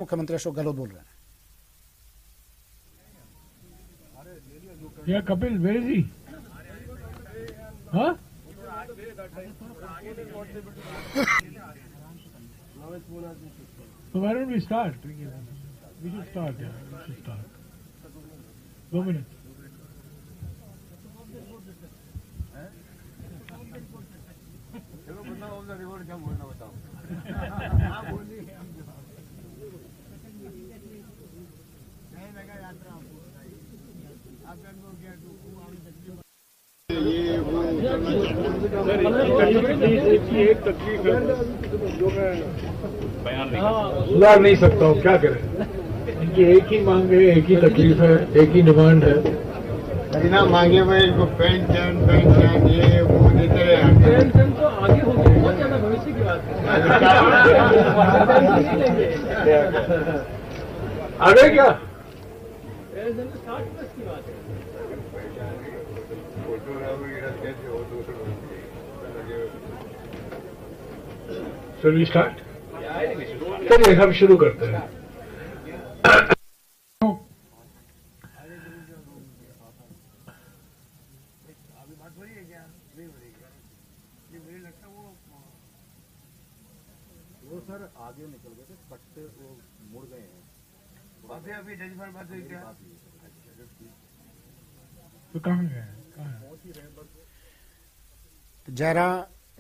मुख्यमंत्री अशोक गहलोत बोल रहे हैं। Yeah, Kapil, where is he? Huh? So why don't we start? We should start, yeah. We should start. 2 minutes. एक तकलीफ है जो मैं सुधार नहीं सकता हूँ, क्या करें। इनकी एक ही मांग है, एक ही तकलीफ है, एक ही डिमांड है। बिना मांगे हुए इनको पेंशन ये वो देते रहे। पेंशन तो आगे होगी, बहुत ज्यादा भविष्य की बात है। आ गए क्या? पेंशन तो 60 प्लस की बात है। Shall we start? चलिए हम शुरू करते हैं। वो सर आगे निकल गए थे, कट से वो मुड़ गए हैं। अभी डेलीवर बात हुई क्या? तो कहाँ गए हैं?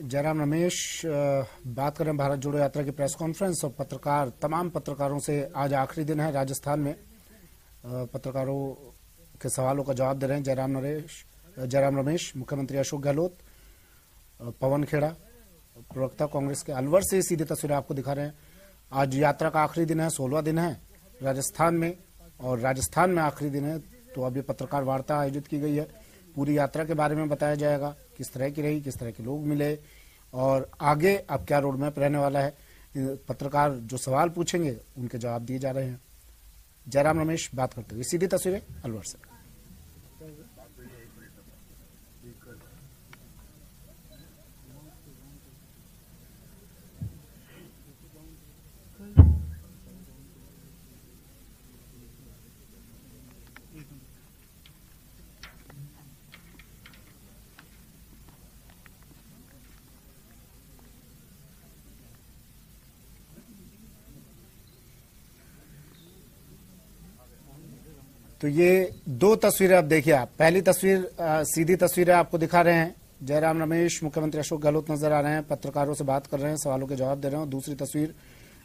जयराम रमेश बात करें भारत जोड़ो यात्रा की प्रेस कॉन्फ्रेंस और तमाम पत्रकारों से आज आखिरी दिन है राजस्थान में। पत्रकारों के सवालों का जवाब दे रहे हैं जयराम रमेश, मुख्यमंत्री अशोक गहलोत, पवन खेड़ा, प्रवक्ता कांग्रेस के। अलवर से सीधी तस्वीरें आपको दिखा रहे हैं। आज यात्रा का आखिरी दिन है, 16वां दिन है राजस्थान में, और राजस्थान में आखिरी दिन है तो अभी पत्रकार वार्ता आयोजित की गई है। पूरी यात्रा के बारे में बताया जाएगा, किस तरह की रही, किस तरह के लोग मिले और आगे अब क्या रोड मैप रहने वाला है। पत्रकार जो सवाल पूछेंगे उनके जवाब दिए जा रहे हैं। जयराम रमेश बात करते हुए, सीधी तस्वीरें अलवर से। तो ये दो तस्वीरें अब देखिए आप। पहली तस्वीर सीधी तस्वीरें आपको दिखा रहे हैं, जयराम रमेश, मुख्यमंत्री अशोक गहलोत नजर आ रहे हैं, पत्रकारों से बात कर रहे हैं, सवालों के जवाब दे रहे हैं। और दूसरी तस्वीर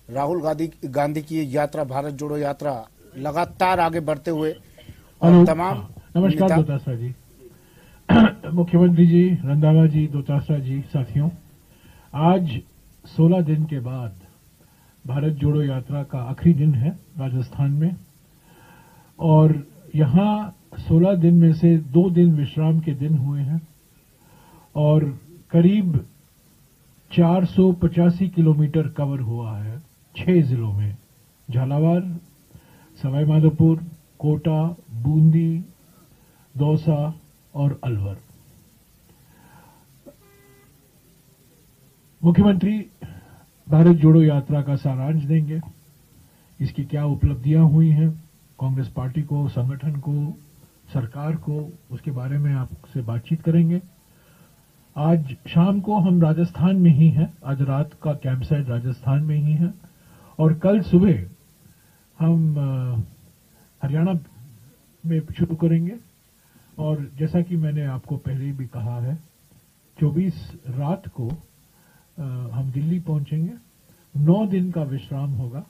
राहुल गांधी की यात्रा, भारत जोड़ो यात्रा लगातार आगे बढ़ते हुए और तमाम। नमस्कार दोतासरा जी, मुख्यमंत्री जी, रंधावा जी, दोतासरा जी, साथियों। आज 16 दिन के बाद भारत जोड़ो यात्रा का आखिरी दिन है राजस्थान में, और यहां 16 दिन में से 2 दिन विश्राम के दिन हुए हैं और करीब 485 किलोमीटर कवर हुआ है 6 जिलों में: झालावाड़, सवाई माधोपुर, कोटा, बूंदी, दौसा और अलवर। मुख्यमंत्री भारत जोड़ो यात्रा का सारांश देंगे, इसकी क्या उपलब्धियां हुई हैं कांग्रेस पार्टी को, संगठन को, सरकार को, उसके बारे में आपसे बातचीत करेंगे। आज शाम को हम राजस्थान में ही हैं, आज रात का कैंप साइट राजस्थान में ही है, और कल सुबह हम हरियाणा में शुरू करेंगे। और जैसा कि मैंने आपको पहले भी कहा है, 24 रात को हम दिल्ली पहुंचेंगे। 9 दिन का विश्राम होगा,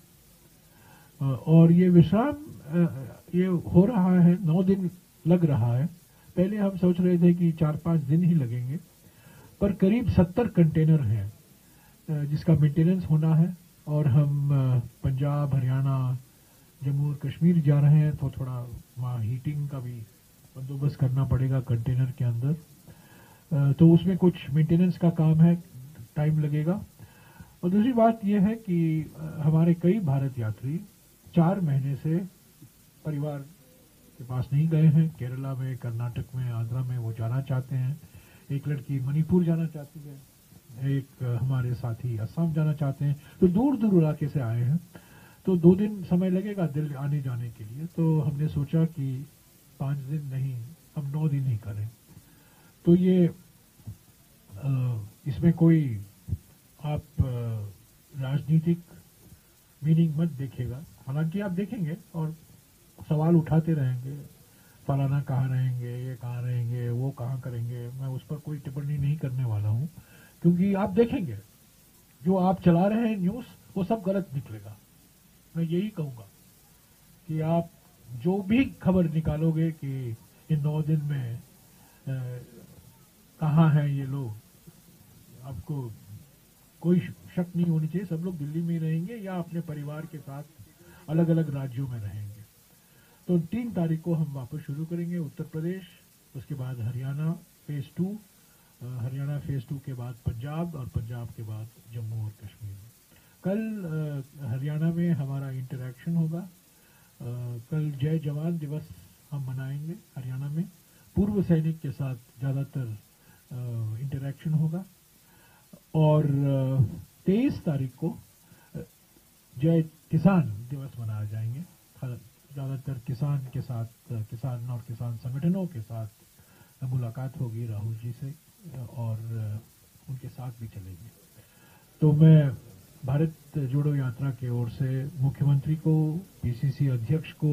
और ये विश्राम ये हो रहा है, 9 दिन लग रहा है। पहले हम सोच रहे थे कि 4-5 दिन ही लगेंगे, पर करीब 70 कंटेनर हैं जिसका मेंटेनेंस होना है। और हम पंजाब, हरियाणा, जम्मू और कश्मीर जा रहे हैं, तो थोड़ा वहाँ हीटिंग का भी बंदोबस्त करना पड़ेगा कंटेनर के अंदर, तो उसमें कुछ मेंटेनेंस का काम है, टाइम लगेगा। और दूसरी बात यह है कि हमारे कई भारत यात्री 4 महीने से परिवार के पास नहीं गए हैं। केरला में, कर्नाटक में, आंध्रा में वो जाना चाहते हैं। एक लड़की मणिपुर जाना चाहती है, एक हमारे साथी असम जाना चाहते हैं, तो दूर दूर इलाके से आए हैं। तो 2 दिन समय लगेगा दिल्ली आने जाने के लिए। तो हमने सोचा कि 5 दिन नहीं, हम 9 दिन ही करें। तो ये इसमें कोई आप राजनीतिक मीनिंग मत देखिएगा, हालांकि आप देखेंगे और सवाल उठाते रहेंगे, फलाना कहाँ रहेंगे, ये कहाँ रहेंगे, वो कहाँ करेंगे। मैं उस पर कोई टिप्पणी नहीं करने वाला हूँ, क्योंकि आप देखेंगे जो आप चला रहे हैं न्यूज़ वो सब गलत निकलेगा। मैं यही कहूँगा कि आप जो भी खबर निकालोगे कि इन 9 दिन में कहाँ हैं ये लोग, आपको कोई शक नहीं होनी चाहिए। सब लोग दिल्ली में ही रहेंगे या अपने परिवार के साथ अलग अलग राज्यों में रहेंगे। तो 3 तारीख को हम वापस शुरू करेंगे उत्तर प्रदेश, उसके बाद हरियाणा फेज 2, हरियाणा फेज 2 के बाद पंजाब, और पंजाब के बाद जम्मू और कश्मीर। कल हरियाणा में हमारा इंटरैक्शन होगा। कल जय जवान दिवस हम मनाएंगे हरियाणा में, पूर्व सैनिक के साथ ज़्यादातर इंटरैक्शन होगा। और 23 तारीख को जय किसान दिवस मनाए जाएंगे। ज़्यादातर किसान के साथ, किसान और किसान संगठनों के साथ मुलाकात होगी राहुल जी से, और उनके साथ भी चलेंगे। तो मैं भारत जोड़ो यात्रा की ओर से मुख्यमंत्री को, पीसीसी अध्यक्ष को,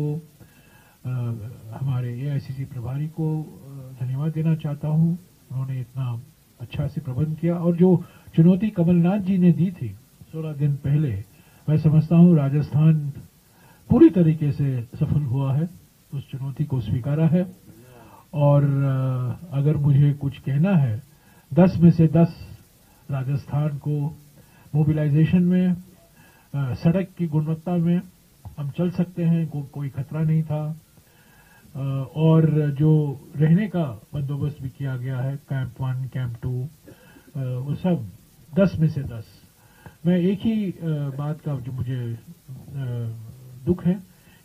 हमारे एआईसीसी प्रभारी को धन्यवाद देना चाहता हूं। उन्होंने इतना अच्छा से प्रबंध किया, और जो चुनौती कमलनाथ जी ने दी थी 16 दिन पहले, मैं समझता हूं राजस्थान पूरी तरीके से सफल हुआ है, उस चुनौती को स्वीकारा है। और अगर मुझे कुछ कहना है, 10 में से 10 राजस्थान को मोबिलाइजेशन में, सड़क की गुणवत्ता में हम चल सकते हैं, कोई खतरा नहीं था। और जो रहने का बंदोबस्त भी किया गया है, कैंप 1, कैंप 2, वो सब 10 में से 10। मैं एक ही बात का जो मुझे दुख है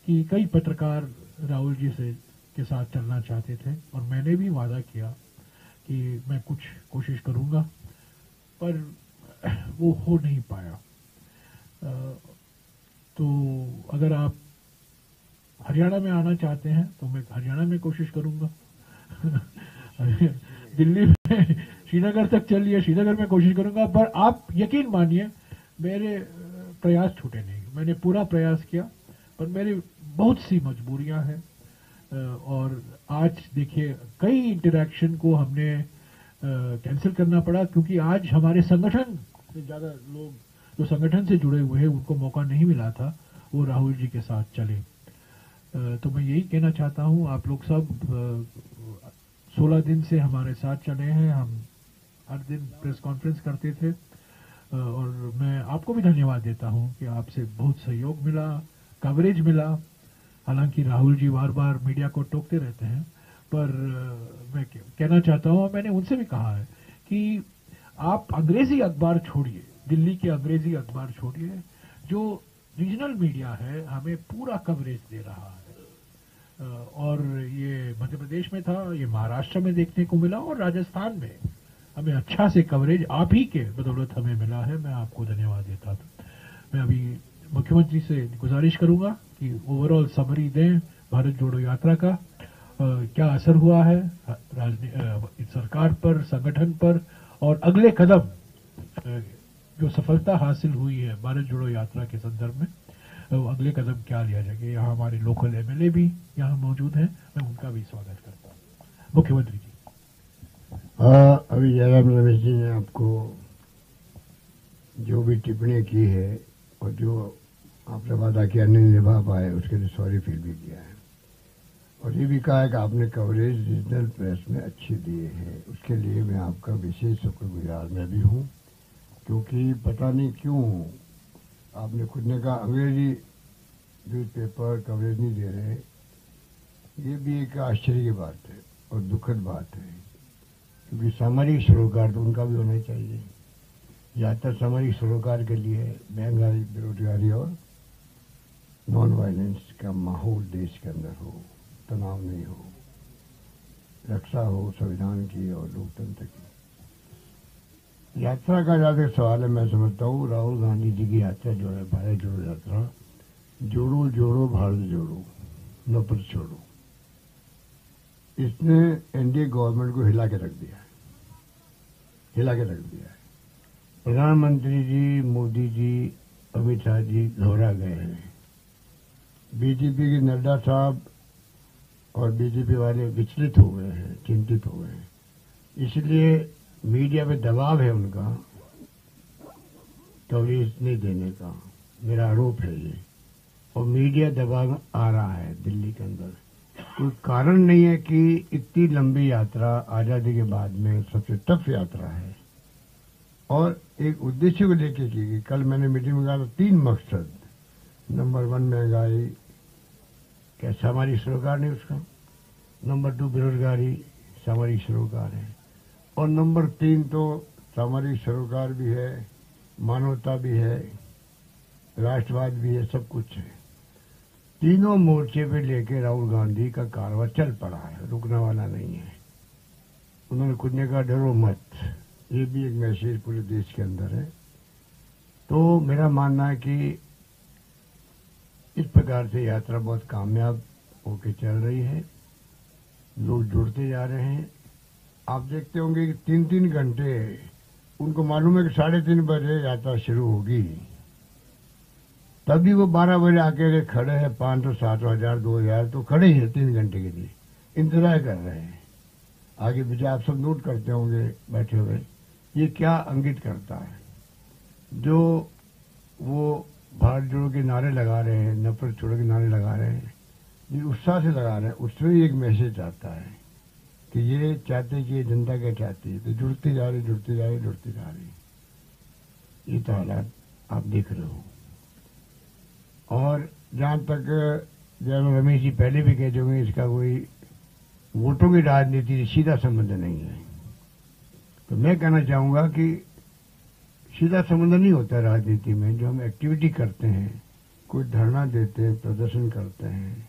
कि कई पत्रकार राहुल जी से के साथ चलना चाहते थे, और मैंने भी वादा किया कि मैं कुछ कोशिश करूंगा, पर वो हो नहीं पाया। तो अगर आप हरियाणा में आना चाहते हैं तो मैं हरियाणा में कोशिश करूंगा। दिल्ली में श्रीनगर तक चलिए, श्रीनगर में कोशिश करूंगा, पर आप यकीन मानिए मेरे प्रयास छूटे नहीं। मैंने पूरा प्रयास किया, पर मेरी बहुत सी मजबूरियां हैं। और आज देखिए कई इंटरैक्शन को हमने कैंसिल करना पड़ा, क्योंकि आज हमारे संगठन से ज़्यादा लोग जो संगठन से जुड़े हुए हैं उनको मौका नहीं मिला था वो राहुल जी के साथ चले। तो मैं यही कहना चाहता हूं, आप लोग सब 16 दिन से हमारे साथ चले हैं। हम हर दिन प्रेस कॉन्फ्रेंस करते थे, और मैं आपको भी धन्यवाद देता हूं कि आपसे बहुत सहयोग मिला, कवरेज मिला। हालांकि राहुल जी बार बार मीडिया को टोकते रहते हैं, पर मैं कहना चाहता हूं, मैंने उनसे भी कहा है कि आप अंग्रेजी अखबार छोड़िए, दिल्ली के अंग्रेजी अखबार छोड़िए, जो रीजनल मीडिया है हमें पूरा कवरेज दे रहा है। और ये मध्य प्रदेश में था, ये महाराष्ट्र में देखने को मिला, और राजस्थान में हमें अच्छा से कवरेज आप ही के बदौलत हमें मिला है। मैं आपको धन्यवाद देता था। मैं अभी मुख्यमंत्री से गुजारिश करूंगा कि ओवरऑल समरी दें भारत जोड़ो यात्रा का, क्या असर हुआ है सरकार पर, संगठन पर, और अगले कदम जो सफलता हासिल हुई है भारत जोड़ो यात्रा के संदर्भ में, वो अगले कदम क्या लिया जाएगा। यहाँ हमारे लोकल एमएलए भी यहाँ मौजूद हैं, मैं उनका भी स्वागत करता हूँ। मुख्यमंत्री जी। अभी जयराम रमेश जी ने आपको जो भी टिप्पणी की है और जो आपने वादा किया नहीं निभा पाए, उसके लिए सॉरी फील भी किया है, और ये भी कहा है कि आपने कवरेज रीजनल प्रेस में अच्छी दिए हैं। उसके लिए मैं आपका विशेष शुक्रगुजार मैं भी हूँ, क्योंकि पता नहीं क्यों आपने खुद ने कहा अंग्रेजी न्यूज़पेपर कवरेज नहीं दे रहे। ये भी एक आश्चर्य की बात है और दुखद बात है, क्योंकि सामाजिक सरोकार तो उनका भी होना चाहिए। ज़्यादातर सामाजिक सरोकार के लिए महंगाई, बेरोजगारी और नॉन वायलेंस का माहौल देश के अंदर हो, तनाव नहीं हो, रक्षा हो संविधान की और लोकतंत्र की। यात्रा का जहाँ तक सवाल है, मैं समझता हूँ राहुल गांधी जी की यात्रा जो है भारत जोड़ो यात्रा, जोड़ो जोड़ो भारत जोड़ो, नफरत छोड़ो, इसने एनडीए गवर्नमेंट को हिला के रख दिया है, हिला के रख दिया है। प्रधानमंत्री जी, मोदी जी, अमित शाह जी घबरा गए हैं। बीजेपी के नड्डा साहब और बीजेपी वाले विचलित हो गए हैं, चिंतित हो गए हैं। इसलिए मीडिया पे दबाव है उनका कवरेज नहीं देने का, मेरा आरोप है ये। और मीडिया दबाव आ रहा है दिल्ली के अंदर। कोई कारण नहीं है कि इतनी लंबी यात्रा आजादी के बाद में सबसे टफ यात्रा है और एक उद्देश्य को लेकर की गई। कल मैंने मीटिंग में कहा था 3 मकसद। नंबर 1 महंगाई, क्या सामाजिक सरोकार नहीं उसका। नंबर 2 बेरोजगारी, सामाजिक सरोकार है। और नंबर 3 तो सामाजिक सरोकार भी है, मानवता भी है, राष्ट्रवाद भी है, सब कुछ है। तीनों मोर्चे पे लेके राहुल गांधी का कारवां चल पड़ा है, रुकने वाला नहीं है। उन्होंने खुद ने कहा डरो मत, ये भी एक मैसेज पूरे देश के अंदर है। तो मेरा मानना है कि इस प्रकार से यात्रा बहुत कामयाब होके चल रही है, लोग जुड़ते जा रहे हैं। आप देखते होंगे कि 3-3 घंटे उनको मालूम है कि 3:30 बजे यात्रा शुरू होगी, तभी वो 12 बजे आके खड़े हैं। 500, 700, 1000, 2000 तो खड़े ही है 3 घंटे के लिए, इंतजार कर रहे हैं। आगे पीछे आप सब नोट करते होंगे बैठे हुए। ये क्या इंगित करता है? जो वो भारत जोड़ो के नारे लगा रहे हैं, नफरत छोड़ो के नारे लगा रहे हैं, ये उत्साह से लगा रहे हैं, उसमें एक मैसेज आता है कि ये चाहते कि ये जनता क्या चाहती है, तो जुड़ती जा रही, जुड़ती जा रही, जुड़ती जा रही। ये तो हालात आप देख रहे हो। और जहां तक जब रमेश जी पहले भी कह चुके, इसका कोई वोटों की राजनीति से सीधा संबंध नहीं है। तो मैं कहना चाहूंगा कि सीधा संबंध नहीं होता राजनीति में। जो हम एक्टिविटी करते हैं, कोई धरना देते हैं, प्रदर्शन करते हैं,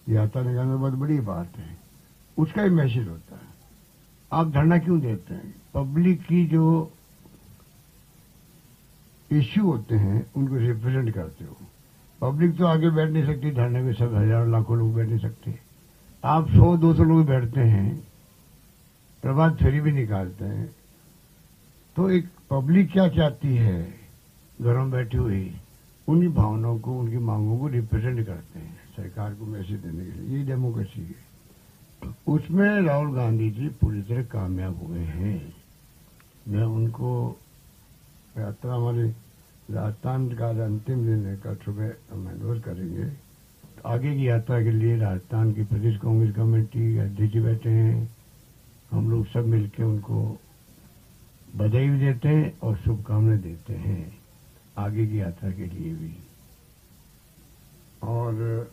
यात्रा निकालना बहुत बड़ी बात है, उसका ही मैसेज होता है। आप धरना क्यों देते हैं? पब्लिक की जो इश्यू होते हैं उनको रिप्रेजेंट करते हो। पब्लिक तो आगे बैठ नहीं सकती धरने में, सब हजारों लाखों लोग बैठ नहीं सकते। आप 100-200 लोग बैठते हैं, प्रभात फेरी भी निकालते हैं। तो एक पब्लिक क्या चाहती है, घरों में बैठी हुई, उन्हीं भावनाओं को, उनकी मांगों को रिप्रेजेंट करते हैं सरकार को मैसेज देने के लिए। ये डेमोक्रेसी है। उसमें राहुल गांधी जी पूरी तरह कामयाब हुए हैं। मैं उनको यात्रा हमारे राजस्थान का अंतिम दिन है, कल सुबह हम हैंडओवर करेंगे। तो आगे की यात्रा के लिए राजस्थान की प्रदेश कांग्रेस कमेटी अध्यक्ष जी बैठे हैं, हम लोग सब मिलकर उनको बधाई भी देते हैं और शुभकामनाएं देते हैं आगे की यात्रा के लिए भी। और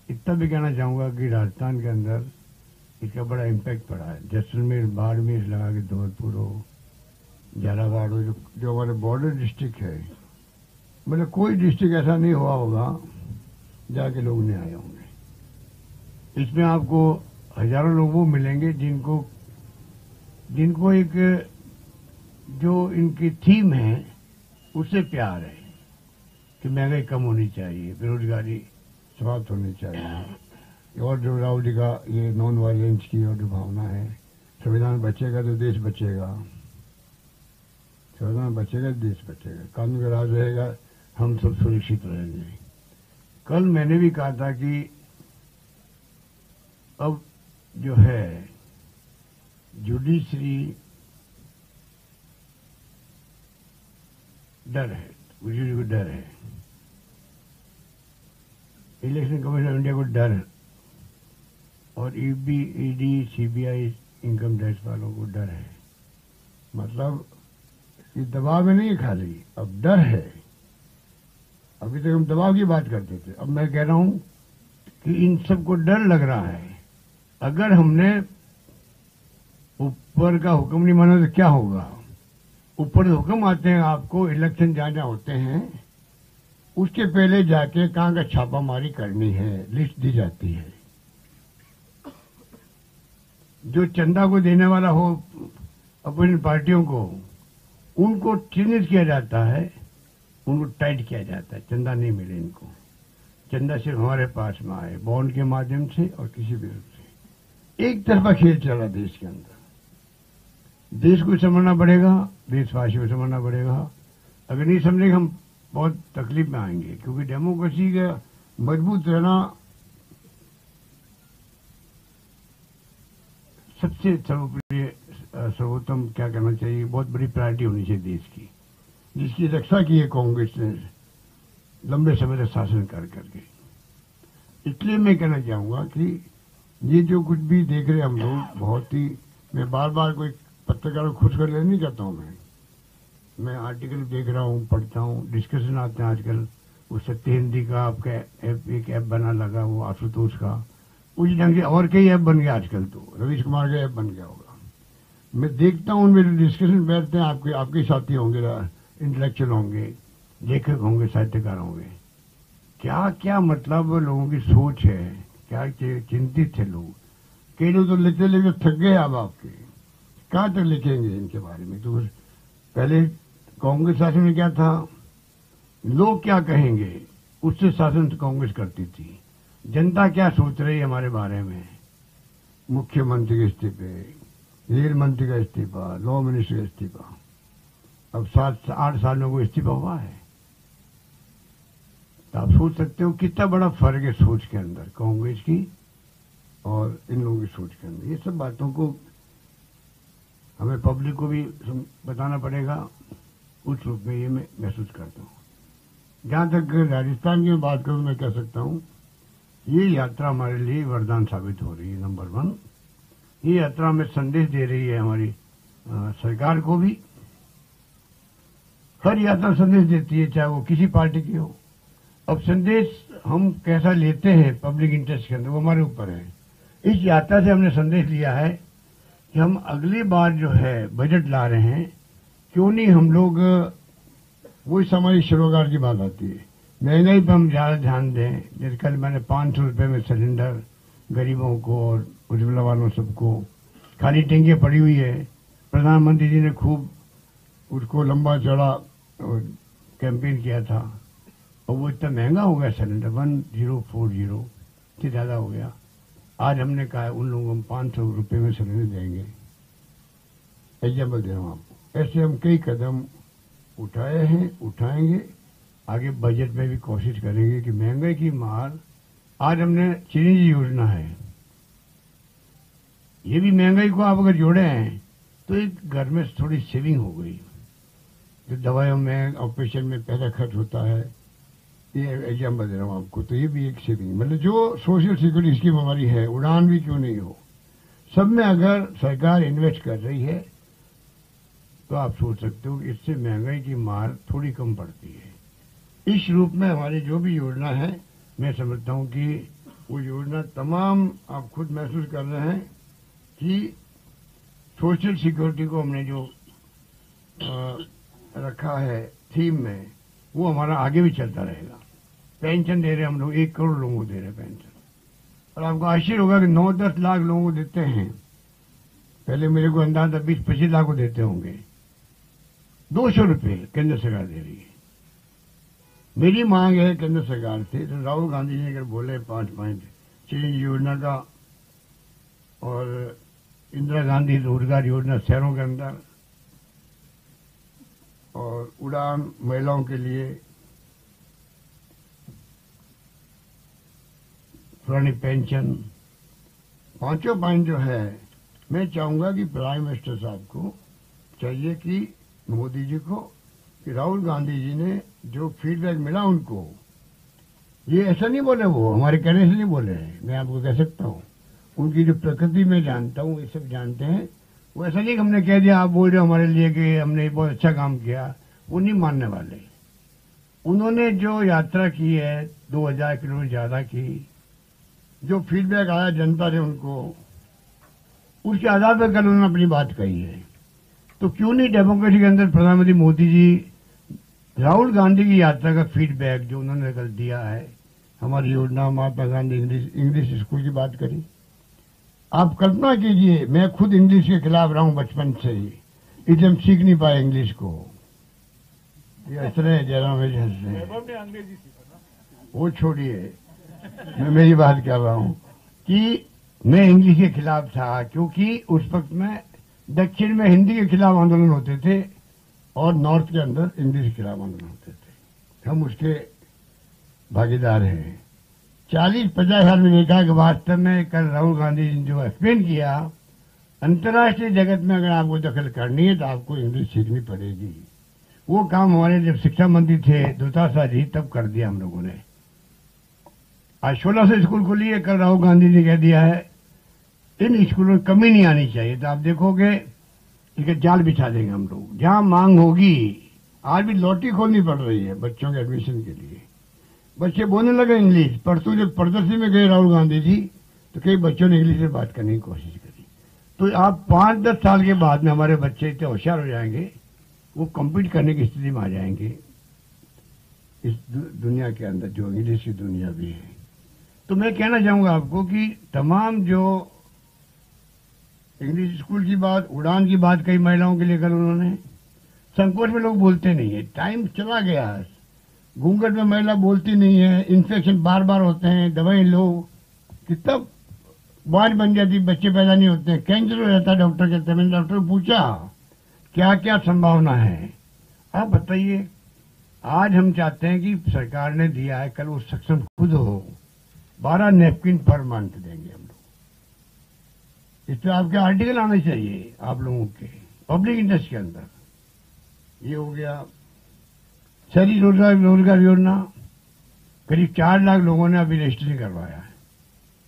इतना भी कहना चाहूंगा कि राजस्थान के अंदर इसका बड़ा इम्पैक्ट पड़ा है। जैसलमेर, बाड़मेर लगा के धौलपुर हो, झालावाड़ हो, जो हमारे बॉर्डर डिस्ट्रिक्ट है, मतलब कोई डिस्ट्रिक्ट ऐसा नहीं हुआ होगा जाके लोग नहीं आए होंगे। इसमें आपको हजारों लोग वो मिलेंगे जिनको एक जो इनकी थीम है उससे प्यार है कि महंगाई कम होनी चाहिए, बेरोजगारी समाप्त होनी चाहिए। और जो राहुल जी का ये नॉन वायलेंस की और जो भावना है, संविधान बचेगा तो देश बचेगा, संविधान बचेगा तो देश बचेगा, कानून का राज रहेगा, हम सब सुरक्षित रहेंगे। कल मैंने भी कहा था कि अब जो है जुडिशरी डर है, जुडिशरी को डर है, इलेक्शन कमीशन ऑफ इंडिया को डर है, और ईडी, सीबीआई, इनकम टैक्स वालों को डर है। मतलब ये दबाव में नहीं है खाली, अब डर है। अभी तक हम दबाव की बात करते थे, अब मैं कह रहा हूं कि इन सबको डर लग रहा है। अगर हमने ऊपर का हुक्म नहीं माना तो क्या होगा? ऊपर हुक्म आते हैं आपको, इलेक्शन जहां होते हैं उसके पहले जाके कहां का छापामारी करनी है, लिस्ट दी जाती है। जो चंदा को देने वाला हो अपोजिशन पार्टियों को, उनको चिन्हित किया जाता है, उनको टाइट किया जाता है, चंदा नहीं मिले इनको। चंदा सिर्फ हमारे पास में आए, बॉन्ड के माध्यम से और किसी भी रूप से। एक तरफा खेल चला देश के अंदर। देश को समझना पड़ेगा, देशवासी को समझना पड़ेगा। अगर नहीं समझेंगे हम बहुत तकलीफ में आएंगे, क्योंकि डेमोक्रेसी का मजबूत रहना सबसे सर्वोत्तम क्या करना चाहिए, बहुत बड़ी प्रायोरिटी होनी चाहिए देश की, जिसकी रक्षा की है कांग्रेस ने लंबे समय तक शासन कर करके। इसलिए मैं कहना चाहूंगा कि ये जो कुछ भी देख रहे हम लोग, बहुत ही, मैं बार बार कोई पत्रकारों को खुश कर ले नहीं करता हूं। मैं आर्टिकल देख रहा हूं, पढ़ता हूं, डिस्कशन आते हैं आजकल। वो सत्य हिंदी का आपका एक ऐप बना लगा, वो आशुतोष का, उसी ढंग से और कई ऐप बन गया आजकल। तो रवीश कुमार का ऐप बन गया होगा। मैं देखता हूं उनमें जो डिस्कशन बैठते हैं, आपके साथी होंगे, इंटेलेक्चुअल होंगे, लेखक होंगे, साहित्यकार होंगे। क्या क्या मतलब लोगों की सोच है, क्या चिंतित है लोग। कई लोग तो लिखते लिखते थक गए। अब आपके कहां तक लिखेंगे इनके बारे में। तो पहले कांग्रेस शासन में क्या था, लोग क्या कहेंगे, उससे शासन कांग्रेस करती थी। जनता क्या सोच रही है हमारे बारे में, मुख्यमंत्री के इस्तीफे, रेल मंत्री का इस्तीफा, लॉ मिनिस्टर का इस्तीफा। अब 7-8 सालों को इस्तीफा हुआ है। तो आप सोच सकते हो कितना बड़ा फर्क है सोच के अंदर, कांग्रेस की और इन लोगों की सोच के अंदर। ये सब बातों को हमें पब्लिक को भी बताना पड़ेगा। उस रूप में ये मैं महसूस करता हूं। जहां तक राजस्थान की बात करूं, मैं कह सकता हूं ये यात्रा हमारे लिए वरदान साबित हो रही है। नंबर 1, ये यात्रा हमें संदेश दे रही है, हमारी सरकार को भी। हर यात्रा संदेश देती है, चाहे वो किसी पार्टी की हो। अब संदेश हम कैसा लेते हैं पब्लिक इंटरेस्ट के अंदर, वो हमारे ऊपर है। इस यात्रा से हमने संदेश लिया है कि हम अगली बार जो है बजट ला रहे हैं, क्यों नहीं हम लोग, वही सामाजिक सरोकार की बात आती है, महंगाई पर हम ज्यादा ध्यान दें। जैसे कल मैंने 500 रुपये में सिलेंडर गरीबों को और उज्ज्वला वालों सबको, खाली टैंकियां पड़ी हुई है। प्रधानमंत्री जी ने खूब उसको लंबा चौड़ा कैंपेन किया था, और वो इतना महंगा हो गया सिलेंडर, 1040 से ज्यादा हो गया। आज हमने कहा उन लोगों को हम 500 रुपये में सिलेंडर देंगे। एग्जाम्पल दे रहा हूं आपको। ऐसे हम कई कदम उठाए हैं, उठाएंगे। आगे बजट में भी कोशिश करेंगे कि महंगाई की मार, आज हमने चीनी योजना है, ये भी महंगाई को आप अगर जोड़े हैं तो एक घर में थोड़ी सेविंग हो गई। जो दवाइयों में, ऑपरेशन में पैसा खर्च होता है, ये एग्जाम्पल दे रहा हूं आपको। तो ये भी एक सेविंग, मतलब जो सोशल सिक्योरिटी स्कीम हमारी है, उड़ान भी क्यों नहीं हो, सब में अगर सरकार इन्वेस्ट कर रही है तो आप सोच सकते हो कि इससे महंगाई की मार थोड़ी कम पड़ती है। इस रूप में हमारी जो भी योजना है, मैं समझता हूं कि वो योजना तमाम, आप खुद महसूस कर रहे हैं कि सोशल सिक्योरिटी को हमने जो रखा है थीम में, वो हमारा आगे भी चलता रहेगा। पेंशन दे रहे हम लोग, 1 करोड़ लोगों को दे रहे पेंशन, और आपको आश्चर्य होगा कि 9-10 लाख लोगों को देते हैं। पहले मेरे को अंदाजा 20-25 लाख को देते होंगे। 200 रुपये केंद्र सरकार दे रही है। मेरी मांग है केंद्र सरकार से, तो राहुल गांधी जी अगर बोले 5 पॉइंट चेंज योजना का, और इंदिरा गांधी रोजगार योजना शहरों के अंदर, और उड़ान महिलाओं के लिए, पुरानी पेंशन, 5 पॉइंट जो है, मैं चाहूंगा कि प्राइम मिनिस्टर साहब को चाहिए कि मोदी जी को, कि राहुल गांधी जी ने जो फीडबैक मिला उनको, ये ऐसा नहीं बोले, वो हमारे कहने से नहीं बोले हैं, मैं आपको कह सकता हूं। उनकी जो प्रकृति में जानता हूं, ये सब जानते हैं। वो ऐसा नहीं कि हमने कह दिया आप बोल रहे हो हमारे लिए कि हमने बहुत अच्छा काम किया, वो नहीं मानने वाले। उन्होंने जो यात्रा की है 2000 किलोमीटर ज्यादा की, जो फीडबैक आया जनता से उनको, उसके आधार पर कल उन्होंने अपनी बात कही है। तो क्यों नहीं डेमोक्रेसी के अंदर प्रधानमंत्री मोदी जी राहुल गांधी की यात्रा का फीडबैक जो उन्होंने कल दिया है, हमारी योजना महात्मा गांधी इंग्लिश स्कूल की बात करी। आप कल्पना कीजिए, मैं खुद इंग्लिश के खिलाफ रहा हूं बचपन से ही, इसलिए हम सीख नहीं पाए इंग्लिश को। ये हंस रहे हैं, जयराम हंस रहे हैं, वो छोड़िए। मैं मेरी बात कर रहा हूं कि मैं इंग्लिश के खिलाफ था, क्योंकि उस वक्त में दक्षिण में हिंदी के खिलाफ आंदोलन होते थे और नॉर्थ के अंदर इंग्लिश के खिलाफ आंदोलन होते थे। हम उसके भागीदार हैं। 40-50 साल में देखा कि वास्तव में कल राहुल गांधी जी ने जो एक्सप्लेन किया, अंतर्राष्ट्रीय जगत में अगर आपको दखल करनी है तो आपको इंग्लिश सीखनी पड़ेगी। वो काम हमारे जब शिक्षा मंत्री थे दुतासा जी तब कर दिया हम लोगों ने। आज 1600 स्कूल खुली है, कल राहुल गांधी जी कह दिया है इन स्कूलों में कमी नहीं आनी चाहिए। तो आप देखोगे इनके जाल बिछा देंगे हम लोग। जहां मांग होगी, आज भी लॉटरी खोलनी पड़ रही है बच्चों के एडमिशन के लिए। बच्चे बोलने लगे इंग्लिश। परसों जब प्रदर्शनी में गए राहुल गांधी जी तो कई बच्चों ने इंग्लिश में बात करने की कोशिश करी। तो आप 5-10 साल के बाद में हमारे बच्चे इतने होशियार हो जाएंगे, वो कम्पीट करने की स्थिति में आ जाएंगे इस दुनिया के अंदर, जो इंग्लिश की दुनिया भी है। तो मैं कहना चाहूंगा आपको कि तमाम जो इंग्लिश स्कूल की बात, उड़ान की बात कई महिलाओं के लिए कर उन्होंने, संकोच में लोग बोलते नहीं है। टाइम चला गया है, घूंघट में महिला बोलती नहीं है, इन्फेक्शन बार बार होते हैं, दवाई लो, कितना बाढ़ बन जाती, बच्चे पैदा नहीं होते हैं, कैंसर हो जाता है। डॉक्टर कहते हैं, मैंने डॉक्टर को पूछा क्या क्या संभावना है, आप बताइए। आज हम चाहते हैं कि सरकार ने दिया है, कल वो सक्षम खुद हो। 12 नेपकिन पर मंथ देंगे हम लोग। इस पर आपके आर्टिकल आने चाहिए आप लोगों के पब्लिक इंटरेस्ट के अंदर। ये हो गया शहरी रोजगार योजना, करीब 4 लाख लोगों ने अभी रजिस्ट्रेशन करवाया है।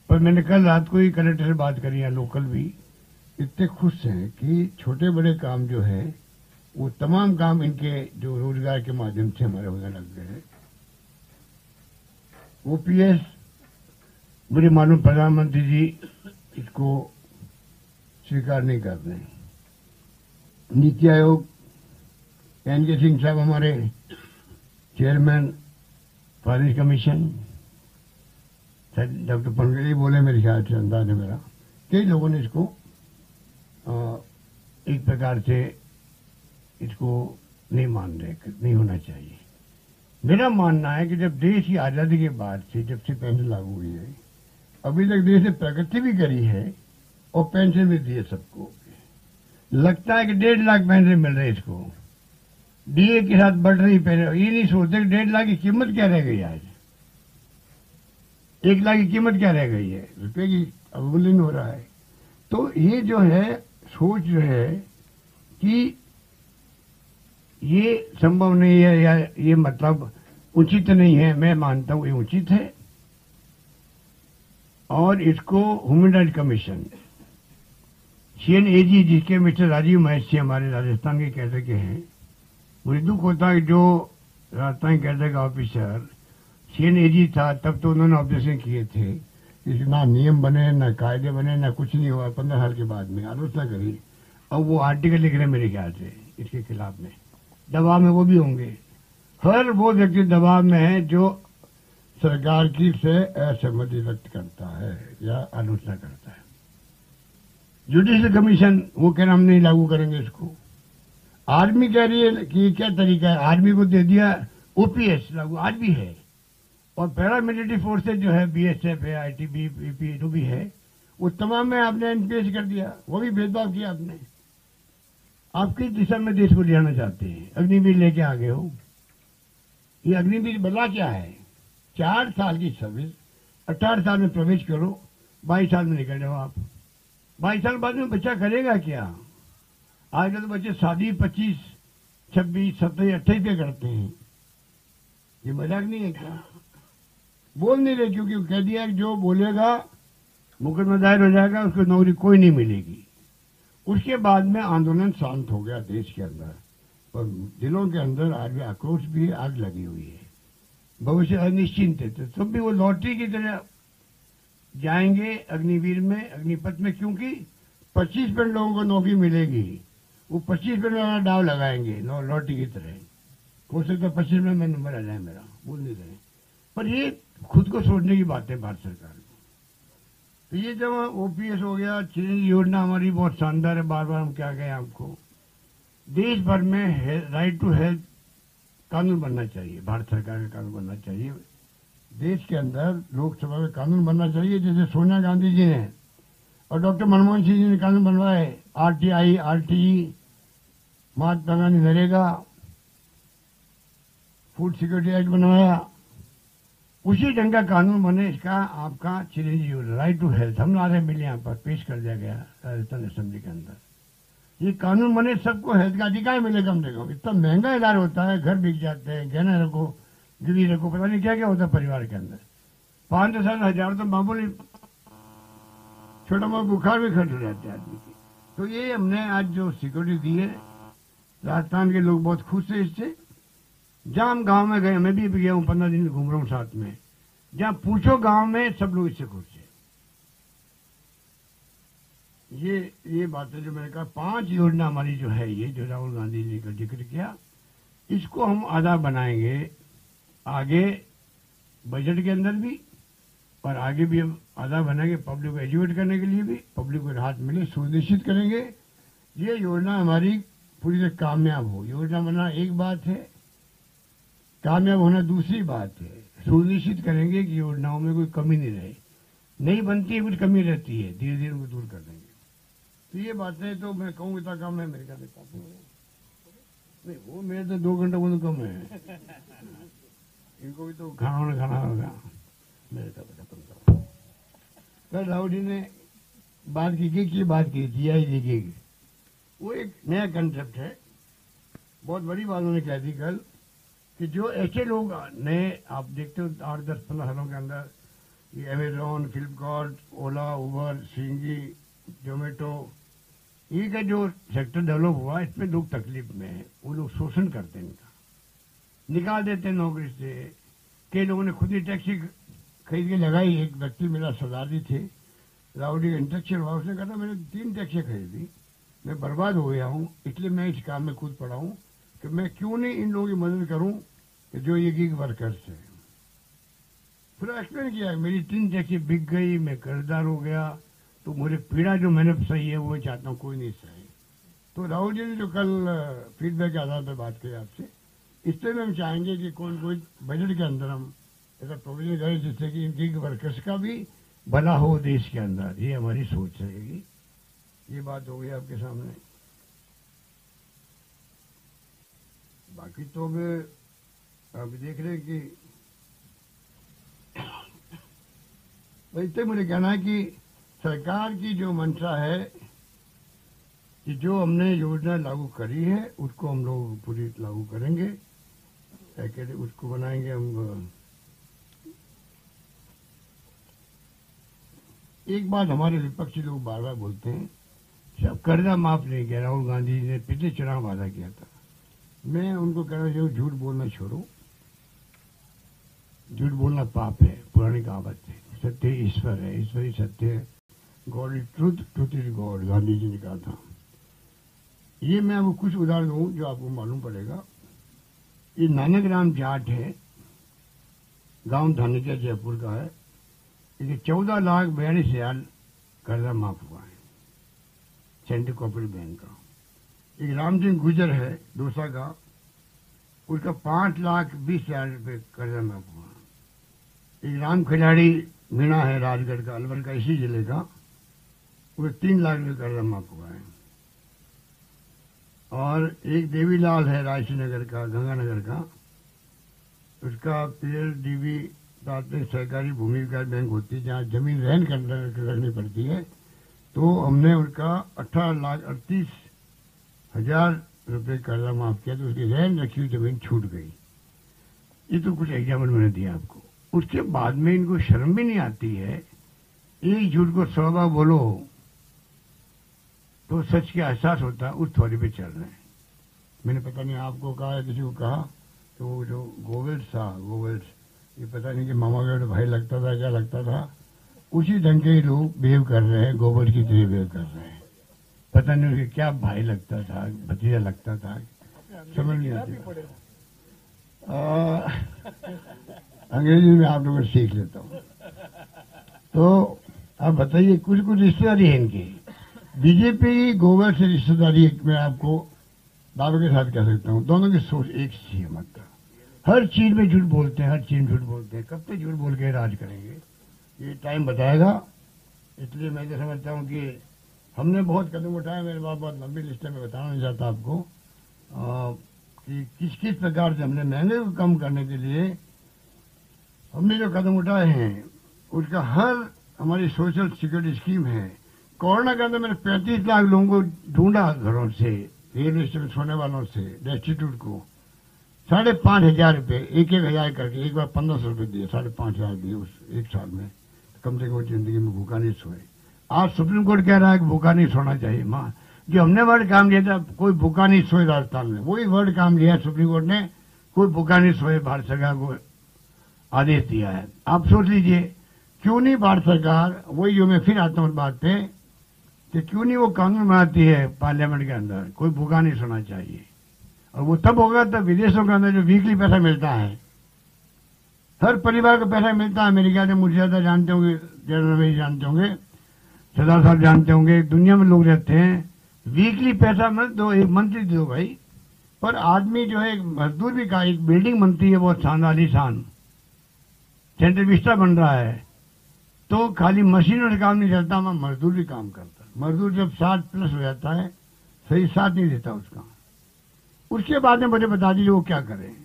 पर मैंने कल रात को ही कलेक्टर से बात करी है, लोकल भी इतने खुश हैं कि छोटे बड़े काम जो है वो तमाम काम इनके जो रोजगार के माध्यम से हमारे होने लग गए हैं। ओपीएस मुझे मालूम प्रधानमंत्री जी इसको स्वीकार नहीं कर रहे। नीति आयोग एन.के. सिंह साहब हमारे chairman forest commission, doctor Pankaj बोले मेरे ख्याल से, अंदाज है मेरा, कई लोगों ने इसको एक प्रकार से इसको नहीं मान रहे, नहीं होना चाहिए। मेरा मानना है कि जब देश की आजादी के बाद से, जब से पेंशन लागू हुई है, अभी तक देश ने प्रगति भी करी है और पेंशन भी दी है सबको। लगता है कि 1.5 लाख पेंशन मिल रही है इसको, डीए के साथ बढ़ रही पेंशन। ये नहीं सोचते कि 1.5 लाख की कीमत क्या रह गई आज, 1 लाख की कीमत क्या रह गई है, रुपये की अवमूल्यन हो रहा है। तो ये जो है सोच जो है कि ये संभव नहीं है या ये मतलब उचित नहीं है, मैं मानता हूं ये उचित है। और इसको ह्यूमन राइट कमीशन, CNAG जिसके मिस्टर राजीव महेश हमारे राजस्थान के कैडर के हैं, मुझे दुख होता है जो राजस्थान कैडर का ऑफिसर CNAG था तब तो उन्होंने ऑब्जेक्शन किए थे, ना नियम बने ना कायदे बने ना कुछ नहीं हुआ। 15 साल के बाद में आलोचना करी, अब वो आर्टिकल लिख रहे मेरे ख्याल से इसके खिलाफ में। दबाव में वो भी होंगे, हर वो व्यक्ति दबाव में है जो सरकार की से असहमति व्यक्त करता है या आलोचना करता है। जुडिशियल कमीशन वो कह रहे हम नहीं लागू करेंगे इसको। आर्मी कह रही है कि क्या तरीका है, आर्मी को दे दिया ओपीएस लागू, आज भी है। और पैरामिलिट्री फोर्सेज जो है, BSF है, ITBP जो भी है, वो तमाम में आपने एनपीएस कर दिया, वो भी भेदभाव किया आपने। आप किस दिशा में देश को ले जाना चाहते हैं? अग्निवीर लेके आ गए हो। ये अग्निवीर बदला क्या है? 4 साल की सर्विस, 18 साल में प्रवेश करो, 22 साल में निकल जाओ आप। 22 साल बाद में बच्चा करेगा क्या? आजकल तो बच्चे शादी 25, 26, 27, 28 पे करते हैं। ये मजाक नहीं है क्या? बोल नहीं रहे क्योंकि कह दिया कि जो बोलेगा मुकदमा दायर हो जाएगा, उसको नौकरी कोई नहीं मिलेगी। उसके बाद में आंदोलन शांत हो गया देश के अंदर, पर दिलों के अंदर आज भी आक्रोश भी आग लगी हुई है। भविष्य अनिश्चित है, तो तब भी वो लॉटरी की तरह जाएंगे अग्निवीर में, अग्निपथ में, क्योंकि 25% लोगों को नौकरी मिलेगी। वो 25% वाला डाव लगाएंगे लॉटरी की तरह। हो सकता है 25 में नंबर आ जाए मेरा, बोल नहीं रहे। पर ये खुद को सोचने की बात है भारत सरकार को। तो ये जब ओपीएस हो गया, चेंज योजना हमारी बहुत शानदार है, बार बार हम क्या कहें आपको। देश भर में राइट टू हेल्थ कानून बनना चाहिए, भारत सरकार का कानून बनना चाहिए। देश के अंदर लोकसभा में कानून बनना चाहिए, जैसे सोनिया गांधी जी ने और डॉक्टर मनमोहन सिंह जी ने कानून बनवाए, RTI, RTE, Mahatma Gandhi NREGA, food security act बनवाया, उसी ढंग का कानून बने। इसका आपका चिरंजीव राइट टू हेल्थ हम ला रहे बिल यहाँ पर पेश कर दिया गया राजस्थान असेंबली के अंदर। ये कानून बने, सबको हेल्थ का अधिकार मिले कम से कम। इतना महंगा इलाज होता है, घर बिक जाते हैं, गहना रखो, गिरी रखो, पता नहीं क्या क्या होता है परिवार के अंदर। 5,000 तो मामूली छोटा मोटा बुखार भी खर्च हो जाते हैं आदमी की। तो ये हमने आज जो सिक्योरिटी दी है, राजस्थान के लोग बहुत खुश है इससे। जहां हम गांव में गए, मैं भी गया हूं, 15 दिन घूम रहा हूं साथ में, जहां पूछो गांव में सब लोग इससे खुश है। ये बात है जो मैंने कहा, 5 योजना हमारी जो है, ये जो राहुल गांधी जी का जिक्र किया, इसको हम आधा बनाएंगे आगे बजट के अंदर भी, और आगे भी हम आधा बनाएंगे पब्लिक को एजुकेट करने के लिए भी, पब्लिक को राहत मिले सुनिश्चित करेंगे। ये योजना हमारी पूरी तरह कामयाब हो। योजना बनना एक बात है, कामयाब होना दूसरी बात है। सुनिश्चित करेंगे कि योजनाओं में कोई कमी नहीं रहे, नहीं बनती है, कुछ कमी रहती है, धीरे धीरे उनको दूर कर देंगे। तो ये बातें तो मैं कहूँ इतना कम है मेरे ख्याल से, नहीं वो मेरे तो 2 घंटे वो तो कम है, इनको भी तो खाना होगा मेरे का खत्म। कल राहुल जी ने बात की बात की GI की, वो एक नया कंसेप्ट है, बहुत बड़ी बात उन्होंने कह दी कल, कि जो ऐसे लोग नए, आप देखते हो 8-10-15 सालों के अंदर ये अमेजॉन, फ्लिपकार्ट, ओला, उबर, स्विगी, जोमेटो, ये का जो सेक्टर डेवलप हुआ, इसमें लोग तकलीफ में है। वो लोग शोषण करते हैं, इनका निकाल देते हैं नौकरी से। कई लोगों ने खुद ही टैक्सी खरीद के लगाई। एक व्यक्ति मेरा सरदार थे, राहुल जी का इंस्ट्रक्शन हुआ, उसने कहा मैंने 3 टैक्सी खरीदी, मैं बर्बाद हो गया हूँ, इसलिए मैं इस काम में खुद पड़ा हूँ कि मैं क्यों नहीं इन लोगों की मदद करूं कि जो ये गिग वर्कर्स हैं। फिर एक्सप्लेन किया, मेरी 3 टैक्सी बिक गई, मैं कर्जदार हो गया, तो मुझे पीड़ा जो मैंने सही है वो चाहता हूँ कोई नहीं सही। तो राहुल जी ने जो कल फीडबैक के आधार पर बात की आपसे, इससे में हम चाहेंगे कि कोई बजट के अंदर हम ऐसा प्रोविजन करें जिससे कि गिग वर्कर्स का भी भला हो देश के अंदर। ये हमारी सोच रहेगी। ये बात हो गई आपके सामने। बाकी तो मैं अब देख रहे कि वैसे मुझे कहना है कि सरकार की जो मंशा है कि जो हमने योजना लागू करी है उसको हम लोग पूरी लागू करेंगे, उसको बनाएंगे हम। एक बात हमारे विपक्षी लोग बार बार बोलते हैं, सब कर्जा माफ नहीं किया। राहुल गांधी जी ने पिछले चुनाव वादा किया था। मैं उनको कहना चाहिए झूठ बोलना छोड़ो, झूठ बोलना पाप है, पुरानी कहावत है। सत्य ईश्वर है, ईश्वर ही सत्य है, God is truth, truth is God, Gandhi ji ने कहा था। ये मैं आपको कुछ उदाहरण दूं जो आपको मालूम पड़ेगा। ये नानकराम जाट है, गांव धानिका जयपुर का है। इसे 14,42,000 कर्जा माफ हुआ है सेंट्रल कोऑपरेटिव बैंक का। एक राम सिंह गुजर है दोसा का, उसका 5,20,000 रुपये कर्जा माफ हुआ। एक राम खिलाड़ी मीणा है राजगढ़ का, अलवर का, इसी जिले का, उसे 3 लाख रुपये कर्जा माफ हुआ है। और एक देवीलाल है रायसीनगर का, गंगानगर का, उसका PLDB प्राथमिक सहकारी भूमि विकास बैंक होती है, जहाँ जमीन रहन करनी पड़ती है, तो हमने उनका 18,38,000 रुपये कर्जा माफ किया, तो उसकी रहन रखी हुई जमीन छूट गई। ये तो कुछ एग्जाम्पल मैंने दिया आपको। उसके बाद में इनको शर्म भी नहीं आती है। एक झूठ को 100 बार बोलो तो सच का एहसास होता है, उस थोड़ी पे चल रहे हैं। मैंने पता नहीं आपको कहा या किसी को कहा, तो जो गोविल्स था, गोविल्स, ये पता नहीं कि मामा का भाई लगता था क्या लगता था, उसी ढंग के लोग बिहेव कर रहे हैं, गोबर की तरह बिहेव कर रहे हैं। पता नहीं उनके क्या भाई लगता था, भतीजा लगता था, समझ नहीं आती। अंग्रेजी में आप लोगों को सीख लेता हूँ। तो अब बताइए, कुछ रिश्तेदारी है इनकी। बीजेपी गोबर से रिश्तेदारी मैं आपको दावे के साथ कह सकता हूँ, दोनों की सोच एक सी है। मतलब हर चीज में झूठ बोलते हैं, हर चीज में झूठ बोलते हैं। कब तक झूठ बोल के राज करेंगे, ये टाइम बताएगा। इसलिए मैं तो समझता हूँ कि हमने बहुत कदम उठाए। मेरे पास बहुत लंबी लिस्ट है, मैं बताना नहीं चाहता आपको कि किस किस प्रकार से हमने महंगाई को कम करने के लिए हमने जो कदम उठाए हैं, उसका हर हमारी सोशल सिक्योरिटी स्कीम है। कोरोना के अंदर मैंने 35 लाख लोगों को ढूंढा, घरों से, रेलवे स्टेशन सोने वालों से, डेस्टिट्यूट को 5,500 रुपये, 1,000 करके एक बार 1,500 रुपये दिए, 5,500 दिए उस एक साल में। कम से कम जिंदगी में भूखा नहीं सोए। आज सुप्रीम कोर्ट कह रहा है कि भूखा नहीं सोना चाहिए। माँ, जो हमने वर्ड काम लिया था, कोई भूखा नहीं सोए राजस्थान में, वही वर्ड काम लिया है सुप्रीम कोर्ट ने, कोई भूखा नहीं सोए भारत सरकार को आदेश दिया है। आप सोच लीजिए, क्यों नहीं भारत सरकार, वही जो मैं फिर आता हूँ बात पे, कि क्यों नहीं वो कानून बनाती है पार्लियामेंट के अंदर, कोई भूखा नहीं सोना चाहिए। और वो तब होगा तब विदेशों के अंदर जो वीकली पैसा मिलता है, हर परिवार को पैसा मिलता है। मेरे ख्याल से मुझे ज्यादा जानते होंगे, जनरल रमेश जानते होंगे, सरदार साहब जानते होंगे, दुनिया में लोग रहते हैं, वीकली पैसा मत दो, एक मंथली दो भाई। पर आदमी जो है, एक मजदूर भी का, एक बिल्डिंग बनती है बहुत शानदार आलीशान, सेंट्रल विस्टा बन रहा है, तो खाली मशीनों से काम नहीं चलता, वहां मजदूर भी काम करता है। मजदूर जब 60+ हो जाता है, सही साथ नहीं देता उसका। उसके बाद में मुझे बता दीजिए वो क्या करें।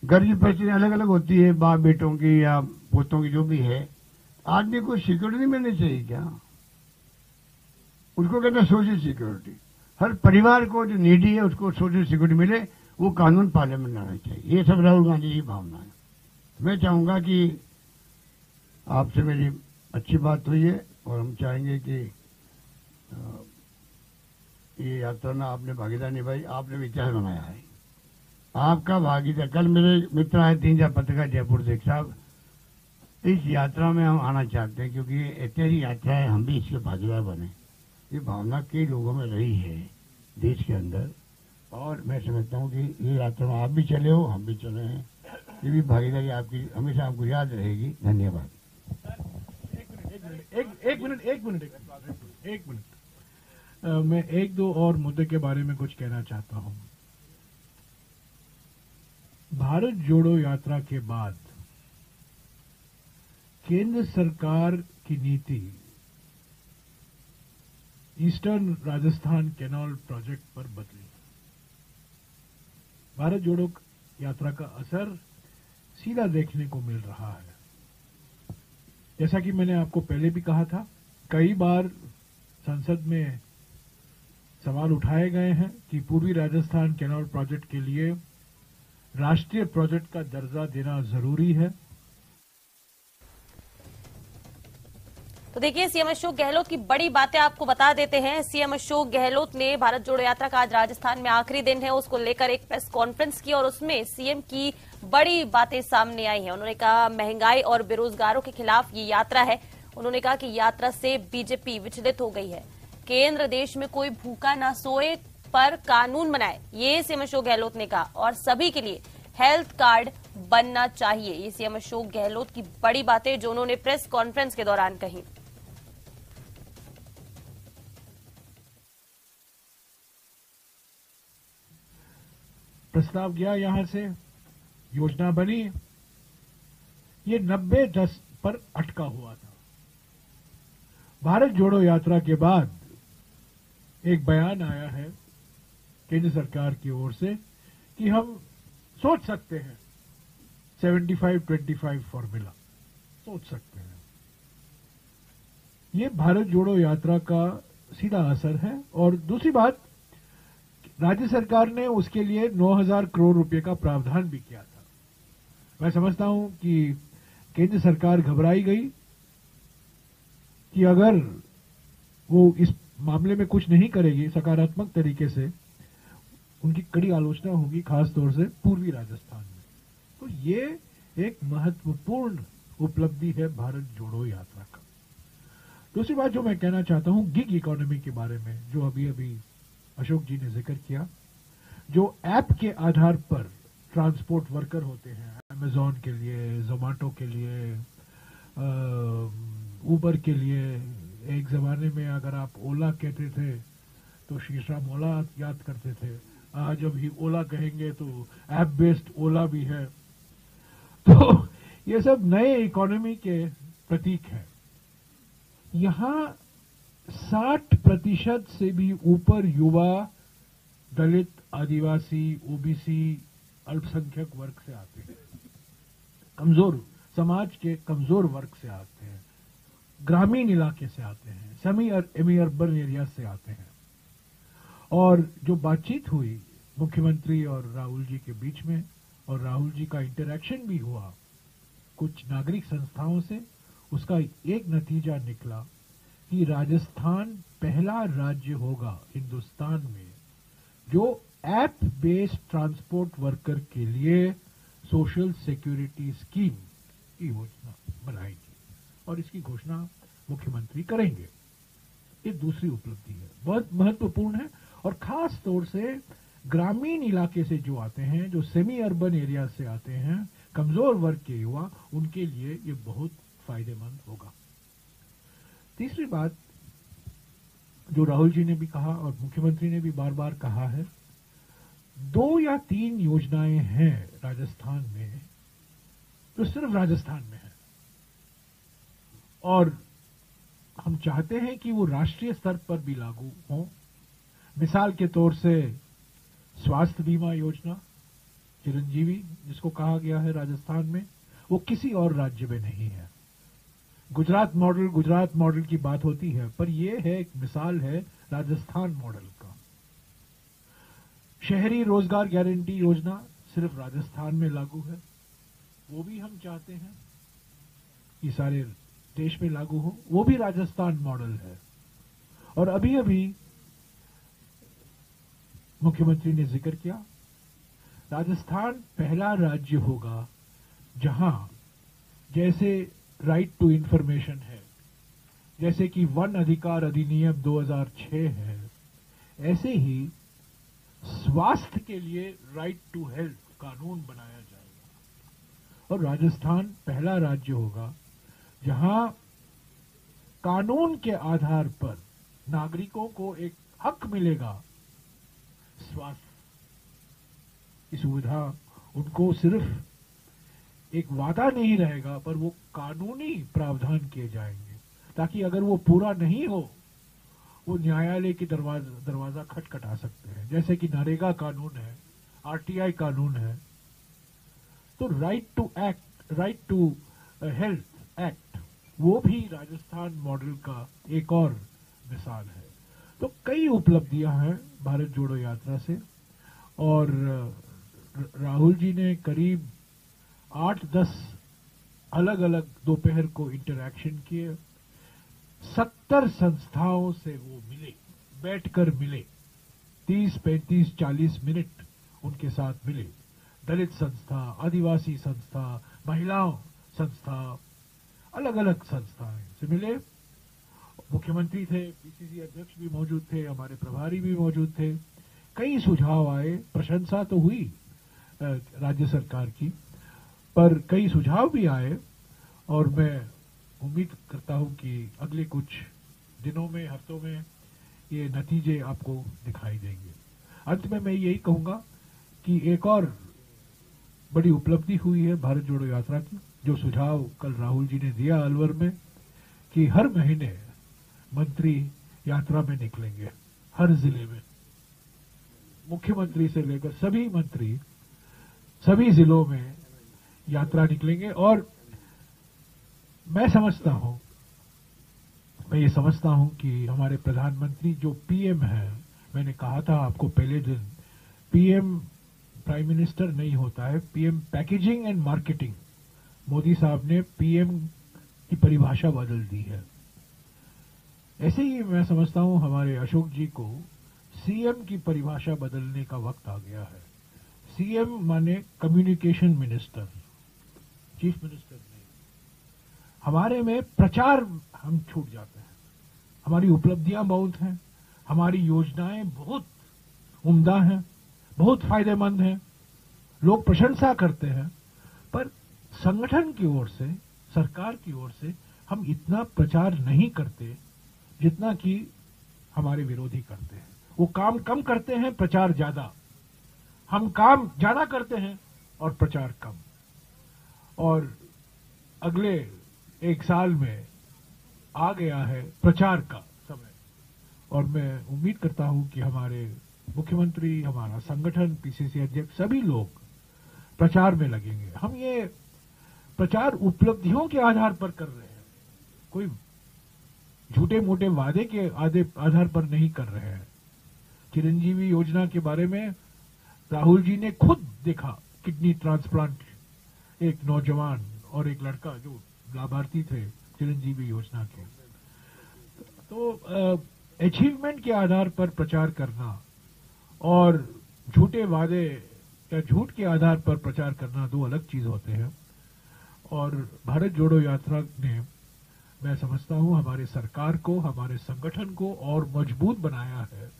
घर की परिस्थिति अलग अलग होती है, बाप बेटों की या पोतों की जो भी है। आदमी को सिक्योरिटी मिलनी चाहिए क्या? उसको कहते हैं सोशल सिक्योरिटी। हर परिवार को जो नीडी है उसको सोशल सिक्योरिटी मिले, वो कानून पार्लियामेंट लाना चाहिए। ये सब राहुल गांधी की भावना है। मैं चाहूंगा कि आपसे मेरी अच्छी बात हुई है और हम चाहेंगे कि ये यात्रा में आपने भागीदार निभाई, आपने भी इतिहास बनाया है। आपका भागीदार, कल मेरे मित्र आए 3-4 पत्रकार जयपुर से, साहब इस यात्रा में हम आना चाहते हैं क्योंकि ये ऐतिहासिक यात्रा है, हम भी इसके भागीदार बने। ये भावना कई लोगों में रही है देश के अंदर, और मैं समझता हूँ कि ये यात्रा में आप भी चले हो, हम भी चले हैं। ये भी भागीदारी आपकी हमेशा आपको याद रहेगी। धन्यवाद। एक मिनट मैं 1-2 और मुद्दे के बारे में कुछ कहना चाहता हूं। भारत जोड़ो यात्रा के बाद केंद्र सरकार की नीति ईस्टर्न राजस्थान कैनाल प्रोजेक्ट पर बदली। भारत जोड़ो यात्रा का असर सीधा देखने को मिल रहा है। जैसा कि मैंने आपको पहले भी कहा था, कई बार संसद में सवाल उठाए गए हैं कि पूर्वी राजस्थान कैनाल प्रोजेक्ट के लिए राष्ट्रीय प्रोजेक्ट का दर्जा देना जरूरी है। तो देखिए, सीएम अशोक गहलोत की बड़ी बातें आपको बता देते हैं। सीएम अशोक गहलोत ने भारत जोड़ो यात्रा का आज राजस्थान में आखिरी दिन है, उसको लेकर एक प्रेस कॉन्फ्रेंस की और उसमें सीएम की बड़ी बातें सामने आई हैं। उन्होंने कहा महंगाई और बेरोजगारों के खिलाफ ये यात्रा है। उन्होंने कहा कि यात्रा से बीजेपी विचलित हो गई है। केंद्र देश में कोई भूखा ना सोए पर कानून बनाए, ये सीएम अशोक गहलोत ने कहा, और सभी के लिए हेल्थ कार्ड बनना चाहिए। ये सीएम अशोक गहलोत की बड़ी बातें जो उन्होंने प्रेस कॉन्फ्रेंस के दौरान कही। प्रस्ताव गया यहां से, योजना बनी, ये 90-10 पर अटका हुआ था। भारत जोड़ो यात्रा के बाद एक बयान आया है केंद्र सरकार की ओर से कि हम सोच सकते हैं 75-25 फॉर्मूला सोच सकते हैं। ये भारत जोड़ो यात्रा का सीधा असर है। और दूसरी बात, राज्य सरकार ने उसके लिए 9,000 करोड़ रुपए का प्रावधान भी किया था। मैं समझता हूं कि केंद्र सरकार घबराई गई कि अगर वो इस मामले में कुछ नहीं करेगी सकारात्मक तरीके से, उनकी कड़ी आलोचना होगी, खासतौर से पूर्वी राजस्थान में। तो ये एक महत्वपूर्ण उपलब्धि है भारत जोड़ो यात्रा का। दूसरी बात जो मैं कहना चाहता हूं गिग इकोनॉमी के बारे में, जो अभी अभी अशोक जी ने जिक्र किया, जो ऐप के आधार पर ट्रांसपोर्ट वर्कर होते हैं, अमेजॉन के लिए, जोमेटो के लिए, उबर के लिए। एक जमाने में अगर आप ओला कहते थे तो शीशा ओला याद करते थे। आज जब ही ओला कहेंगे तो ऐप बेस्ड ओला भी है। तो ये सब नए इकोनॉमी के प्रतीक हैं। यहां 60% से भी ऊपर युवा दलित, आदिवासी, ओबीसी, अल्पसंख्यक वर्ग से आते हैं, कमजोर समाज के कमजोर वर्ग से आते हैं, ग्रामीण इलाके से आते हैं, सेमी अर्बन एरिया से आते हैं। और जो बातचीत हुई मुख्यमंत्री और राहुल जी के बीच में, और राहुल जी का इंटरैक्शन भी हुआ कुछ नागरिक संस्थाओं से, उसका एक नतीजा निकला कि राजस्थान पहला राज्य होगा हिंदुस्तान में जो ऐप बेस्ड ट्रांसपोर्ट वर्कर के लिए सोशल सिक्योरिटी स्कीम की योजना बनाएगी, और इसकी घोषणा मुख्यमंत्री करेंगे। ये दूसरी उपलब्धि है, बहुत महत्वपूर्ण है। और खास तौर से ग्रामीण इलाके से जो आते हैं, जो सेमी अर्बन एरिया से आते हैं, कमजोर वर्ग के युवा, उनके लिए ये बहुत फायदेमंद होगा। तीसरी बात जो राहुल जी ने भी कहा और मुख्यमंत्री ने भी बार बार कहा है, 2 या 3 योजनाएं हैं राजस्थान में जो सिर्फ राजस्थान में है, और हम चाहते हैं कि वो राष्ट्रीय स्तर पर भी लागू हों। मिसाल के तौर से स्वास्थ्य बीमा योजना चिरंजीवी जिसको कहा गया है राजस्थान में, वो किसी और राज्य में नहीं है। गुजरात मॉडल की बात होती है, पर ये है एक मिसाल है राजस्थान मॉडल का। शहरी रोजगार गारंटी योजना सिर्फ राजस्थान में लागू है, वो भी हम चाहते हैं कि सारे देश में लागू हो, वो भी राजस्थान मॉडल है। और अभी अभी मुख्यमंत्री ने जिक्र किया, राजस्थान पहला राज्य होगा जहां जैसे राइट टू इंफॉर्मेशन है, जैसे कि वन अधिकार अधिनियम 2006 है, ऐसे ही स्वास्थ्य के लिए राइट टू हेल्थ कानून बनाया जाएगा। और राजस्थान पहला राज्य होगा जहां कानून के आधार पर नागरिकों को एक हक मिलेगा स्वास्थ्य की सुविधा। उनको सिर्फ एक वादा नहीं रहेगा, पर वो कानूनी प्रावधान किए जाएंगे, ताकि अगर वो पूरा नहीं हो वो न्यायालय की दरवाजा खटखटा सकते हैं, जैसे कि नरेगा कानून है, आरटीआई कानून है। तो राइट टू हेल्थ एक्ट, वो भी राजस्थान मॉडल का एक और मिसाल है। तो कई उपलब्धियां हैं भारत जोड़ो यात्रा से, और राहुल जी ने करीब 8-10 अलग अलग दोपहर को इंटरैक्शन किए। 70 संस्थाओं से वो मिले, बैठकर मिले, 30, 35, 40 मिनट उनके साथ मिले। दलित संस्था, आदिवासी संस्था, महिलाओं संस्था, अलग अलग संस्थाएं से मिले। मुख्यमंत्री थे, पीसीसी अध्यक्ष भी मौजूद थे, हमारे प्रभारी भी मौजूद थे। कई सुझाव आए, प्रशंसा तो हुई राज्य सरकार की, पर कई सुझाव भी आए, और मैं उम्मीद करता हूं कि अगले कुछ दिनों में, हफ्तों में ये नतीजे आपको दिखाई देंगे। अंत में मैं यही कहूंगा कि एक और बड़ी उपलब्धि हुई है भारत जोड़ो यात्रा की, जो सुझाव कल राहुल जी ने दिया अलवर में, कि हर महीने मंत्री यात्रा में निकलेंगे, हर जिले में, मुख्यमंत्री से लेकर सभी मंत्री सभी जिलों में यात्रा निकलेंगे। और मैं ये समझता हूं कि हमारे प्रधानमंत्री जो पीएम है, मैंने कहा था आपको पहले दिन, पीएम प्राइम मिनिस्टर नहीं होता है, PM packaging and marketing. Modi साहब ने पीएम की परिभाषा बदल दी है। ऐसे ही मैं समझता हूं हमारे अशोक जी को सीएम की परिभाषा बदलने का वक्त आ गया है। सीएम माने कम्युनिकेशन मिनिस्टर, चीफ मिनिस्टर नहीं। हमारे में प्रचार हम छूट जाते हैं। हमारी उपलब्धियां बहुत हैं, हमारी योजनाएं बहुत उम्दा हैं, बहुत फायदेमंद हैं, लोग प्रशंसा करते हैं, पर संगठन की ओर से, सरकार की ओर से हम इतना प्रचार नहीं करते जितना कि हमारे विरोधी करते हैं। वो काम कम करते हैं, प्रचार ज्यादा। हम काम ज्यादा करते हैं और प्रचार कम। और अगले एक साल में आ गया है प्रचार का समय, और मैं उम्मीद करता हूं कि हमारे मुख्यमंत्री, हमारा संगठन, पीसीसी अध्यक्ष, सभी लोग प्रचार में लगेंगे। हम ये प्रचार उपलब्धियों के आधार पर कर रहे हैं, कोई झूठे मोटे वादे के आधार पर नहीं कर रहे हैं। चिरंजीवी योजना के बारे में राहुल जी ने खुद देखा, किडनी ट्रांसप्लांट, एक नौजवान और एक लड़का जो लाभार्थी थे चिरंजीवी योजना के। तो अचीवमेंट के आधार पर प्रचार करना और झूठे वादे या झूठ के आधार पर प्रचार करना दो अलग चीज होते हैं। और भारत जोड़ो यात्रा ने, मैं समझता हूं, हमारे सरकार को, हमारे संगठन को और मजबूत बनाया है,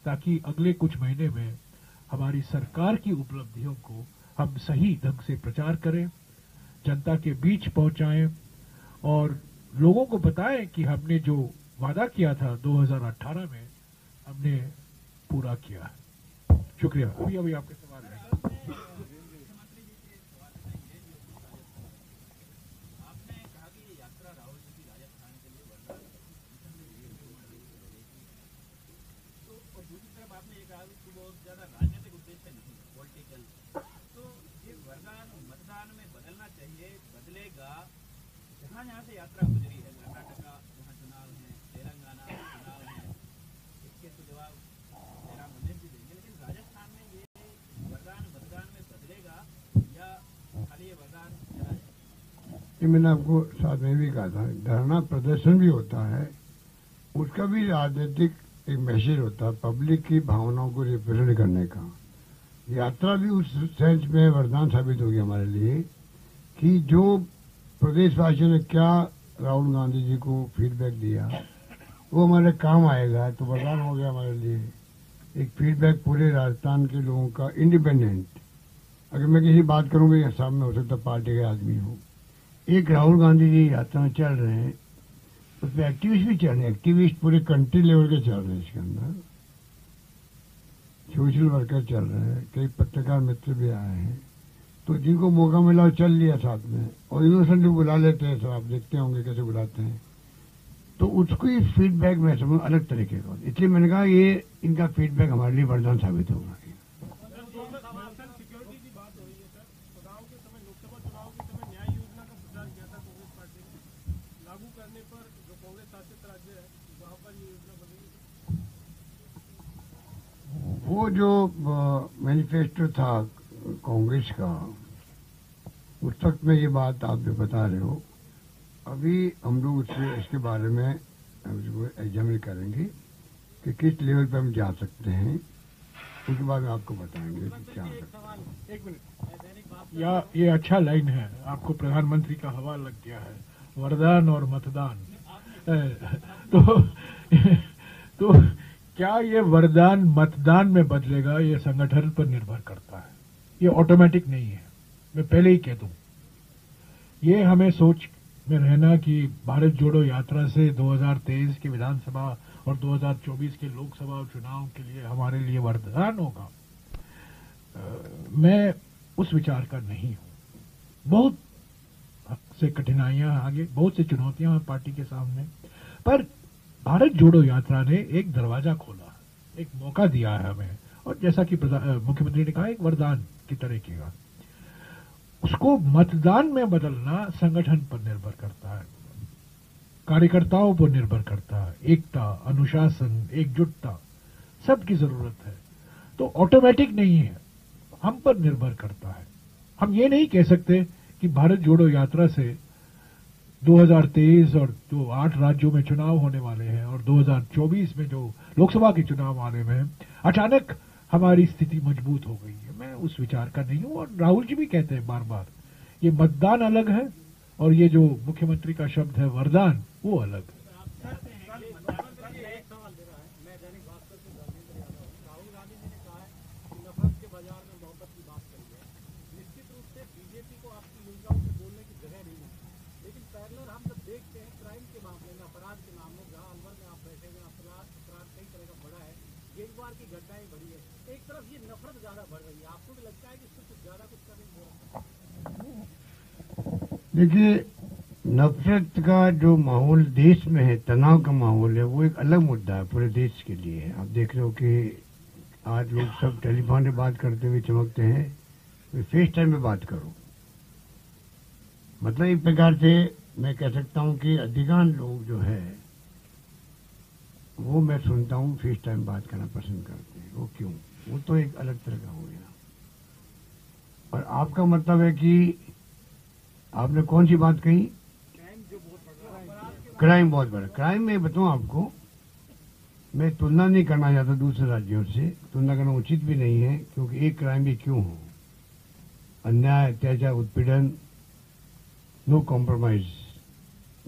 ताकि अगले कुछ महीने में हमारी सरकार की उपलब्धियों को हम सही ढंग से प्रचार करें, जनता के बीच पहुंचाएं और लोगों को बताएं कि हमने जो वादा किया था 2018 में, हमने पूरा किया है। शुक्रिया। अभी आपके सवाल है। यहाँ से यात्रा गुजरी है, कर्नाटका वहाँ चुनाव है, तेलंगाना चुनाव है, इसके तो जवाब जयराम रमेश जी देंगे। लेकिन राजस्थान में ये वरदान मतदान में बदलेगा या खाली ये वरदान चला जाएगा? ये मैंने आपको साथ में भी कहा था, धरना प्रदर्शन भी होता है, उसका भी राजनीतिक एक मैसेज होता है, पब्लिक की भावनाओं को रिप्रेजेंट करने का। यात्रा भी उस सेंस में वरदान साबित होगी हमारे लिए कि जो प्रदेशवासियों ने क्या राहुल गांधी जी को फीडबैक दिया वो हमारे काम आएगा, तो वरदान हो गया हमारे लिए। एक फीडबैक पूरे राजस्थान के लोगों का इंडिपेंडेंट, अगर मैं किसी बात करूंगा सामने हो सकता पार्टी के आदमी हो, एक राहुल गांधी जी यात्रा में चल रहे हैं, उसमें एक्टिविस्ट भी चल रहे हैं, एक्टिविस्ट पूरे कंट्री लेवल के चल रहे हैं, इसके अंदर सोशल वर्कर चल रहे हैं, कई पत्रकार मित्र भी आए हैं, तो जिनको मौका मिला चल लिया साथ में, और इनोसेंट भी बुला लेते हैं, सब आप देखते होंगे कैसे बुलाते हैं, तो उसको ही फीडबैक मैं समझ अलग तरीके का। इसलिए मैंने कहा ये इनका फीडबैक हमारे लिए वरदान साबित होगा। सिक्योरिटी की बात हो रही है सर, चुनाव के समय, लोकसभा चुनाव के समय न्याय योजना का प्रचार किया था कांग्रेस पार्टी ने, लागू करने पर जो कांग्रेस शासित राज्य है वहां पर ये योजना बनेगी। वो जो मैनिफेस्टो था कांग्रेस का, उस वक्त में ये बात आप जो बता रहे हो, अभी हम लोग उससे इसके बारे में एग्जामिन करेंगे कि किस लेवल पे हम जा सकते हैं, उसके बाद में आपको बताएंगे कि क्या हो सकता है। एक मिनट, या ये अच्छा लाइन है, आपको प्रधानमंत्री का हवा लग गया है, वरदान और मतदान। तो क्या ये वरदान मतदान में बदलेगा, ये संगठन पर निर्भर करता है, ये ऑटोमेटिक नहीं है। मैं पहले ही कह दूं, ये हमें सोच में रहना कि भारत जोड़ो यात्रा से 2023 के विधानसभा और 2024 के लोकसभा चुनाव के लिए हमारे लिए वरदान होगा, मैं उस विचार का नहीं हूं। बहुत से कठिनाइयां आगे, बहुत सी चुनौतियां हैं पार्टी के सामने, पर भारत जोड़ो यात्रा ने एक दरवाजा खोला, एक मौका दिया है हमें, और जैसा कि मुख्यमंत्री ने कहा, एक वरदान की तरीके का। उसको मतदान में बदलना संगठन पर निर्भर करता है, कार्यकर्ताओं पर निर्भर करता है, एकता, अनुशासन, एकजुटता, सबकी जरूरत है, तो ऑटोमेटिक नहीं है, हम पर निर्भर करता है। हम ये नहीं कह सकते कि भारत जोड़ो यात्रा से 2023 और जो 8 राज्यों में चुनाव होने वाले हैं और 2024 में जो लोकसभा के चुनाव आने में हैं, अचानक हमारी स्थिति मजबूत हो गई है। मैं उस विचार का नहीं हूं, और राहुल जी भी कहते हैं बार बार, ये मतदान अलग है और ये जो मुख्यमंत्री का शब्द है वरदान, वो अलग है। की घटनाएं बढ़ी है, एक तरफ ये नफरत ज्यादा बढ़ रही है, आपको भी लगता है कि इससे कुछ ज्यादा कुछ करने की जरूरत है? देखिए, नफरत का जो माहौल देश में है, तनाव का माहौल है, वो एक अलग मुद्दा है, पूरे देश के लिए है। आप देख रहे हो कि आज लोग सब टेलीफोन पे बात करते हुए चमकते हैं, तो फेस टाइम पे बात करो। मतलब एक प्रकार से मैं कह सकता हूं कि अधिकांश लोग जो है वो मैं सुनता हूं फेस टाइम बात करना पसंद करते हैं। वो क्यों? वो तो एक अलग तरह का हो गया। और आपका मतलब है कि आपने कौन सी बात कही? क्राइम बहुत बड़ा। क्राइम में बताऊं आपको, मैं तुलना नहीं करना चाहता दूसरे राज्यों से, तुलना करना उचित भी नहीं है, क्योंकि एक क्राइम भी क्यों हो, अन्याय, अत्याचार, उत्पीड़न, नो कॉम्प्रोमाइज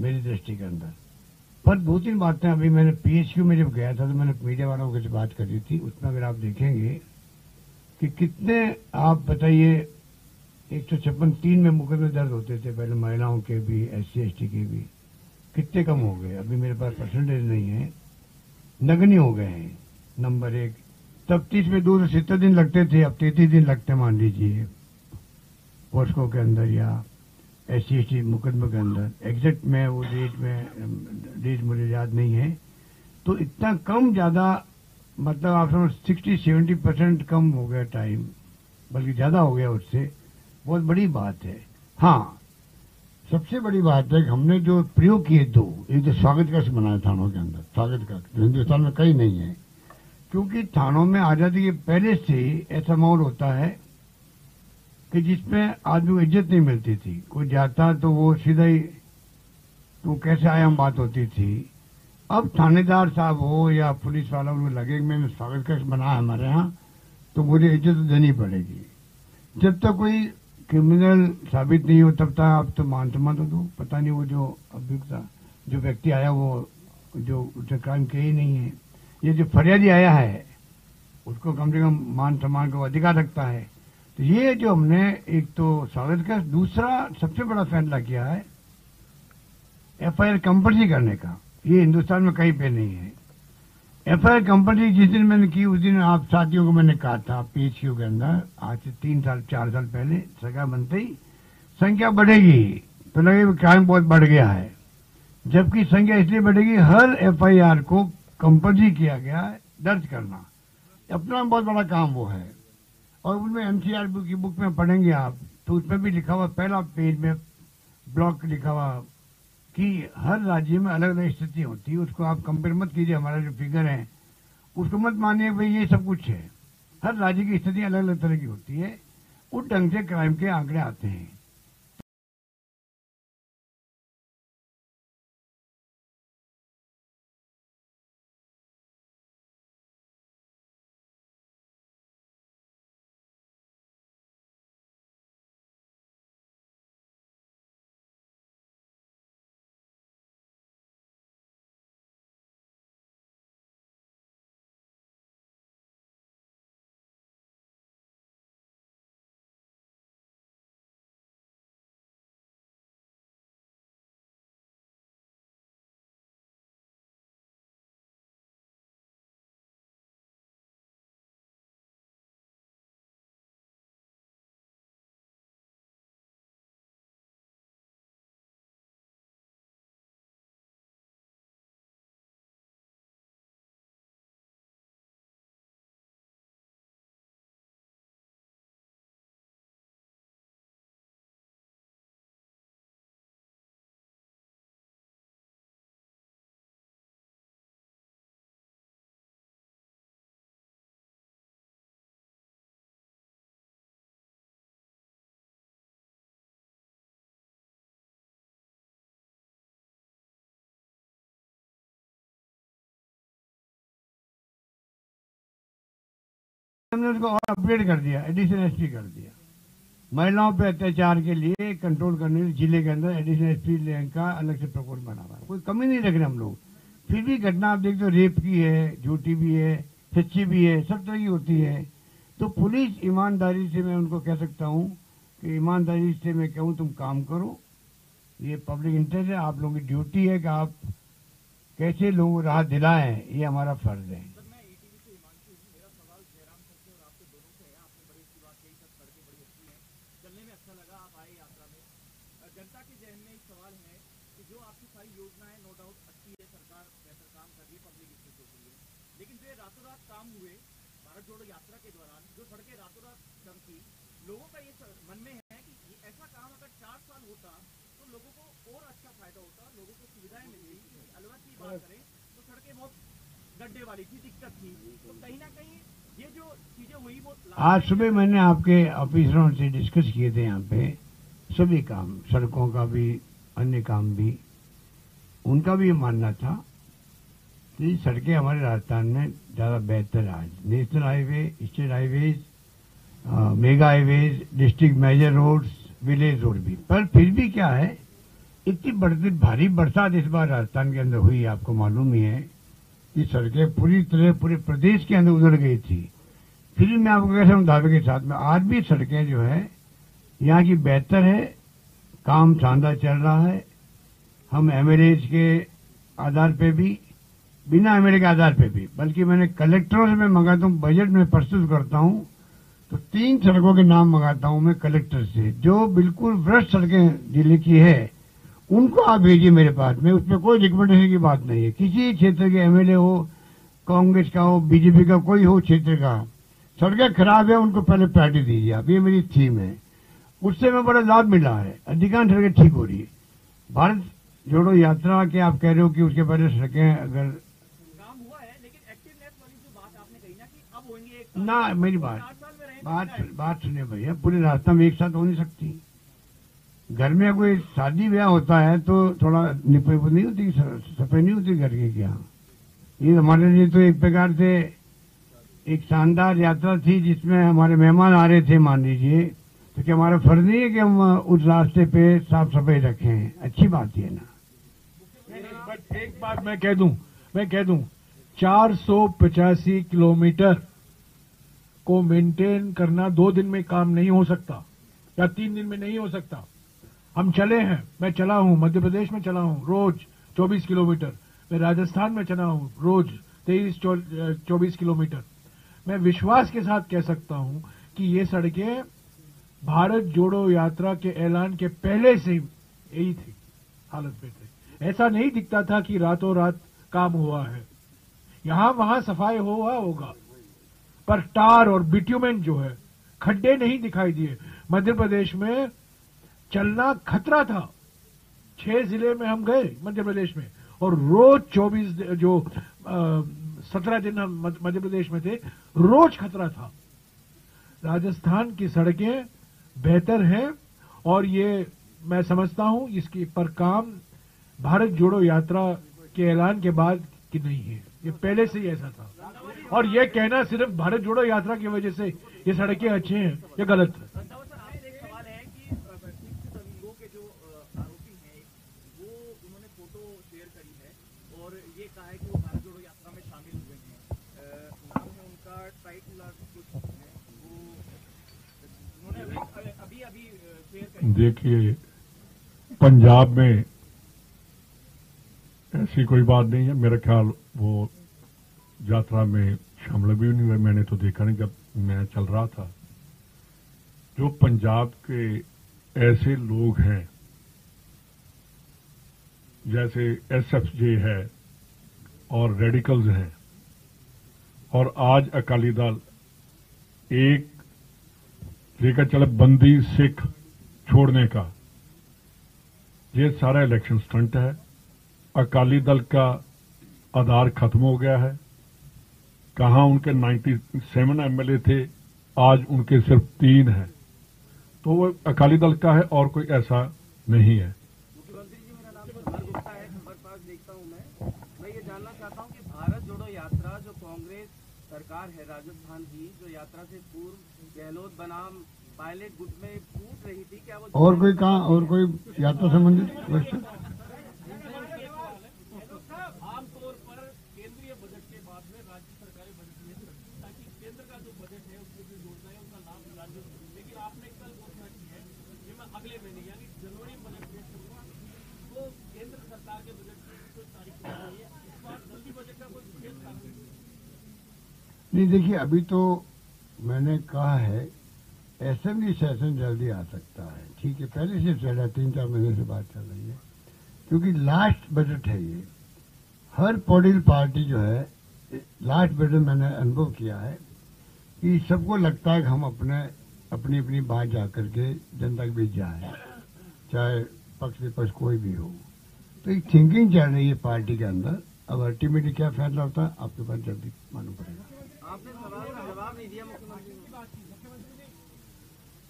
मेरी दृष्टि के अंदर। पर दो तीन बातें, अभी मैंने पीएचक्यू में जब गया था तो मैंने मीडिया वालों से बात करी थी, उसमें अगर आप देखेंगे कि कितने, आप बताइए 156 3 में मुकदमे दर्ज होते थे पहले, महिलाओं के भी, SC ST के भी, कितने कम हो गए। अभी मेरे पास परसेंटेज नहीं है, नगण्य हो गए हैं। नंबर एक, तफ्तीश में 270 दिन लगते थे, अब 33 दिन लगते मान लीजिए पोस्को के अंदर या SC ST मुकदमे के अंदर। एग्जैक्ट में वो डेट मुझे याद नहीं है। तो इतना कम, ज्यादा मतलब आप समझ 60-70% कम हो गया टाइम, बल्कि ज्यादा हो गया उससे। बहुत बड़ी बात है। हाँ, सबसे बड़ी बात है कि हमने जो प्रयोग किए दो, एक तो स्वागत कक्ष बनाया थानों के अंदर, स्वागत कक्ष हिंदुस्तान में कहीं नहीं है, क्योंकि थानों में आजादी के पहले से ऐसा माहौल होता है कि जिसमें आदमी को इज्जत नहीं मिलती थी। कोई जाता तो वो सीधा ही तो कैसे आया हम बात होती थी। अब थानेदार साहब हो या पुलिस वाला, उनको लगे कि मैंने स्वागत कक्ष बनाया हमारे यहाँ, तो मुझे इज्जत तो देनी पड़ेगी। जब तक कोई क्रिमिनल साबित नहीं हो तब तक आप तो मान सम्मान तो दो। पता नहीं वो जो अभियुक्त जो व्यक्ति आया वो जो उसने क्राइम किया ही नहीं है, ये जो फरियादी आया है उसको कम से कम मान सम्मान का अधिकार रखता है। तो ये जो हमने एक तो स्वागत का, दूसरा सबसे बड़ा फैसला किया है FIR कंपल्सरी करने का। ये हिंदुस्तान में कहीं पे नहीं है। FIR कंपल्सरी जिस दिन मैंने की, उस दिन आप साथियों को मैंने कहा था PHQ के अंदर, आज से 3-4 साल पहले, सरकार बनते ही संख्या बढ़ेगी तो लगे क्राइम बहुत बढ़ गया है। जबकि संख्या इसलिए बढ़ेगी, हर FIR को कंपल्सरी किया गया है दर्ज करना। अपना बहुत बड़ा काम वो है। और उनमें MCR की बुक में पढ़ेंगे आप, तो उसमें भी लिखा हुआ, पहला पेज में ब्लॉक लिखा हुआ कि हर राज्य में अलग अलग स्थिति होती है। उसको आप कंपेयर मत कीजिए, हमारा जो फिगर है उसको मत मानिए भाई ये सब कुछ है। हर राज्य की स्थिति अलग अलग तरह की होती है, उस ढंग से क्राइम के आंकड़े आते हैं। हमने उसको और अपग्रेड कर दिया, एडिशनल SP कर दिया। महिलाओं पे अत्याचार के लिए कंट्रोल करने के लिए जिले के अंदर एडिशनल SP रैंक का अलग से प्रकोष्ठ बना हुआ है। कोई कमी नहीं रख रहे हम लोग। फिर भी घटना आप देखते हो, रेप की है, झूठी भी है, सच्ची भी है, सब तरह की होती है। तो पुलिस ईमानदारी से, मैं उनको कह सकता हूँ कि ईमानदारी से मैं कहूँ तुम काम करो, ये पब्लिक इंटरेस्ट है, आप लोगों की ड्यूटी है कि आप कैसे लोगों को राहत दिलाएं, ये हमारा फर्ज है। जनता की रात काम हुए भारत जोड़ो यात्रा के दौरान, जो सड़कें रातों रात चमकी, लोगों का ये मन में है कि ऐसा काम अगर 4 साल होता तो लोगों को और अच्छा फायदा होता, लोगों को सुविधाएं मिलती। अलवर की बात करें तो सड़कें बहुत गड्ढे वाली थी, दिक्कत थी, तो कहीं ना कहीं ये जो चीजें हुई वो आज सुबह मैंने आपके ऑफिसरों से डिस्कस किए थे यहाँ पे सभी काम, सड़कों का भी अन्य काम भी। उनका भी ये मानना था कि सड़कें हमारे राजस्थान में ज़्यादा बेहतर आज, national highway, state highways, mega highways, district major roads, village road भी। पर फिर भी क्या है, इतनी भारी बरसात इस बार राजस्थान के अंदर हुई, आपको मालूम ही है कि सड़कें पूरी तरह पूरे प्रदेश के अंदर उधर गई थी। फिर भी मैं आपको कैसे दावे के साथ में आज भी सड़कें जो है यहाँ की बेहतर है, काम शानदार चल रहा है। हम एमएलएज के आधार पे भी, बिना एमएलए के आधार पे भी, बल्कि मैंने कलेक्टरों से मैं मंगाता हूँ, बजट में प्रस्तुत करता हूँ तो 3 सड़कों के नाम मंगाता हूँ मैं कलेक्टर से, जो बिल्कुल भ्रष्ट सड़कें जिले की है उनको आप भेजिए मेरे पास में। उसमें कोई रिकमेंडेशन की बात नहीं है, किसी क्षेत्र के एमएलए हो, कांग्रेस का हो, बीजेपी का कोई हो क्षेत्र का, सड़कें खराब है उनको पहले प्रायोरिटी दीजिए आप, ये मेरी थीम है। उससे हमें बड़ा लाभ मिला है, अधिकांश सड़कें ठीक हो रही है। भारत जोड़ो यात्रा के आप कह रहे हो कि उसके पहले सड़कें अगर काम हुआ है, लेकिन एक्टिवनेस वाली जो बात आपने कही ना कि अब होंगे ना, मेरी बात सुनिए भैया, पूरे रास्ता में एक साथ हो नहीं सकती। घर में कोई शादी ब्याह होता है तो थोड़ा निपे नहीं होती, सफाई नहीं होती घर की क्या। ये हमारे लिए तो एक प्रकार से एक शानदार यात्रा थी जिसमें हमारे मेहमान आ रहे थे, मान लीजिए, तो क्या हमारा फर्ज नहीं है कि हम उस रास्ते पे साफ सफाई रखें? अच्छी बात है ना। बट एक बात मैं कह दूं 485 किलोमीटर को मेंटेन करना 2 दिन में काम नहीं हो सकता या 3 दिन में नहीं हो सकता। हम चले हैं, मैं चला हूं, मध्य प्रदेश में चला हूं रोज 24 किलोमीटर, मैं राजस्थान में चला हूं रोज 23-24 किलोमीटर। मैं विश्वास के साथ कह सकता हूं कि ये सड़कें भारत जोड़ो यात्रा के ऐलान के पहले से यही थी, हालत में थे। ऐसा नहीं दिखता था कि रातों रात काम हुआ है, यहां वहां सफाई हुआ होगा, पर टार और बिट्यूमेंट जो है, खड्डे नहीं दिखाई दिए। मध्य प्रदेश में चलना खतरा था। 6 जिले में हम गए मध्य प्रदेश में, और रोज 17 दिन हम मध्य प्रदेश में थे, रोज खतरा था। राजस्थान की सड़कें बेहतर हैं और ये मैं समझता हूं इसकी पर काम भारत जोड़ो यात्रा के ऐलान के बाद की नहीं है, ये पहले से ही ऐसा था। और ये कहना सिर्फ भारत जोड़ो यात्रा की वजह से ये सड़कें अच्छी हैं, ये गलत है। देखिए, पंजाब में ऐसी कोई बात नहीं है, मेरा ख्याल वो यात्रा में शामिल भी नहीं हुए, मैंने तो देखा नहीं जब मैं चल रहा था। जो पंजाब के ऐसे लोग हैं जैसे एसएफजे है और रेडिकल्स हैं, और आज अकाली दल एक लेकर चले बंदी सिख छोड़ने का, ये सारा इलेक्शन स्टंट है। अकाली दल का आधार खत्म हो गया है। कहां उनके 97 एमएलए थे, आज उनके सिर्फ 3 हैं। तो वो अकाली दल का है और कोई ऐसा नहीं है। मुख्यमंत्री जी, मेरा नाम कुमार गुप्ता है, नंबर 5 देखता हूं मैं ये जानना चाहता हूं कि भारत जोड़ो यात्रा जो कांग्रेस सरकार है राजस्थान की, जो यात्रा से पूर्व गहलोत बनाम पायलट गुट में फूट रही थी, क्या वो और कोई कहा और कोई यात्रा संबंधित क्वेश्चन? आमतौर पर केंद्रीय बजट के बाद में राज्य सरकारें बजट में ताकि केंद्र का जो बजट है उसको जो योजना है उसका लाभ राज्य, लेकिन आपने कल घोषणा की है कि मैं अगले महीने यानी जनवरी में बजट पेश करूंगा, तो केंद्र सरकार के बजट की 21 तारीख को चाहिए। इस बार जल्दी बजट का कोई विशेष कारण नहीं, देखिए अभी तो मैंने कहा है असेंबली सेशन जल्दी आ सकता है, ठीक है, पहले से चल रहा है, 3-4 महीने से बात चल रही है, क्योंकि लास्ट बजट है ये। हर पॉलिटिकल पार्टी जो है लास्ट में मैंने अनुभव किया है कि सबको लगता है कि हम अपनी अपनी बात जा करके जनता के बीच जाए, चाहे पक्ष विपक्ष कोई भी हो। तो एक थिंकिंग चल रही है पार्टी के अंदर। अब अल्टीमेटली क्या फैसला होता है आपके पास जल्दी मालूम पड़ेगा। आपने सवाल का जवाब नहीं दिया मुख्यमंत्री ने।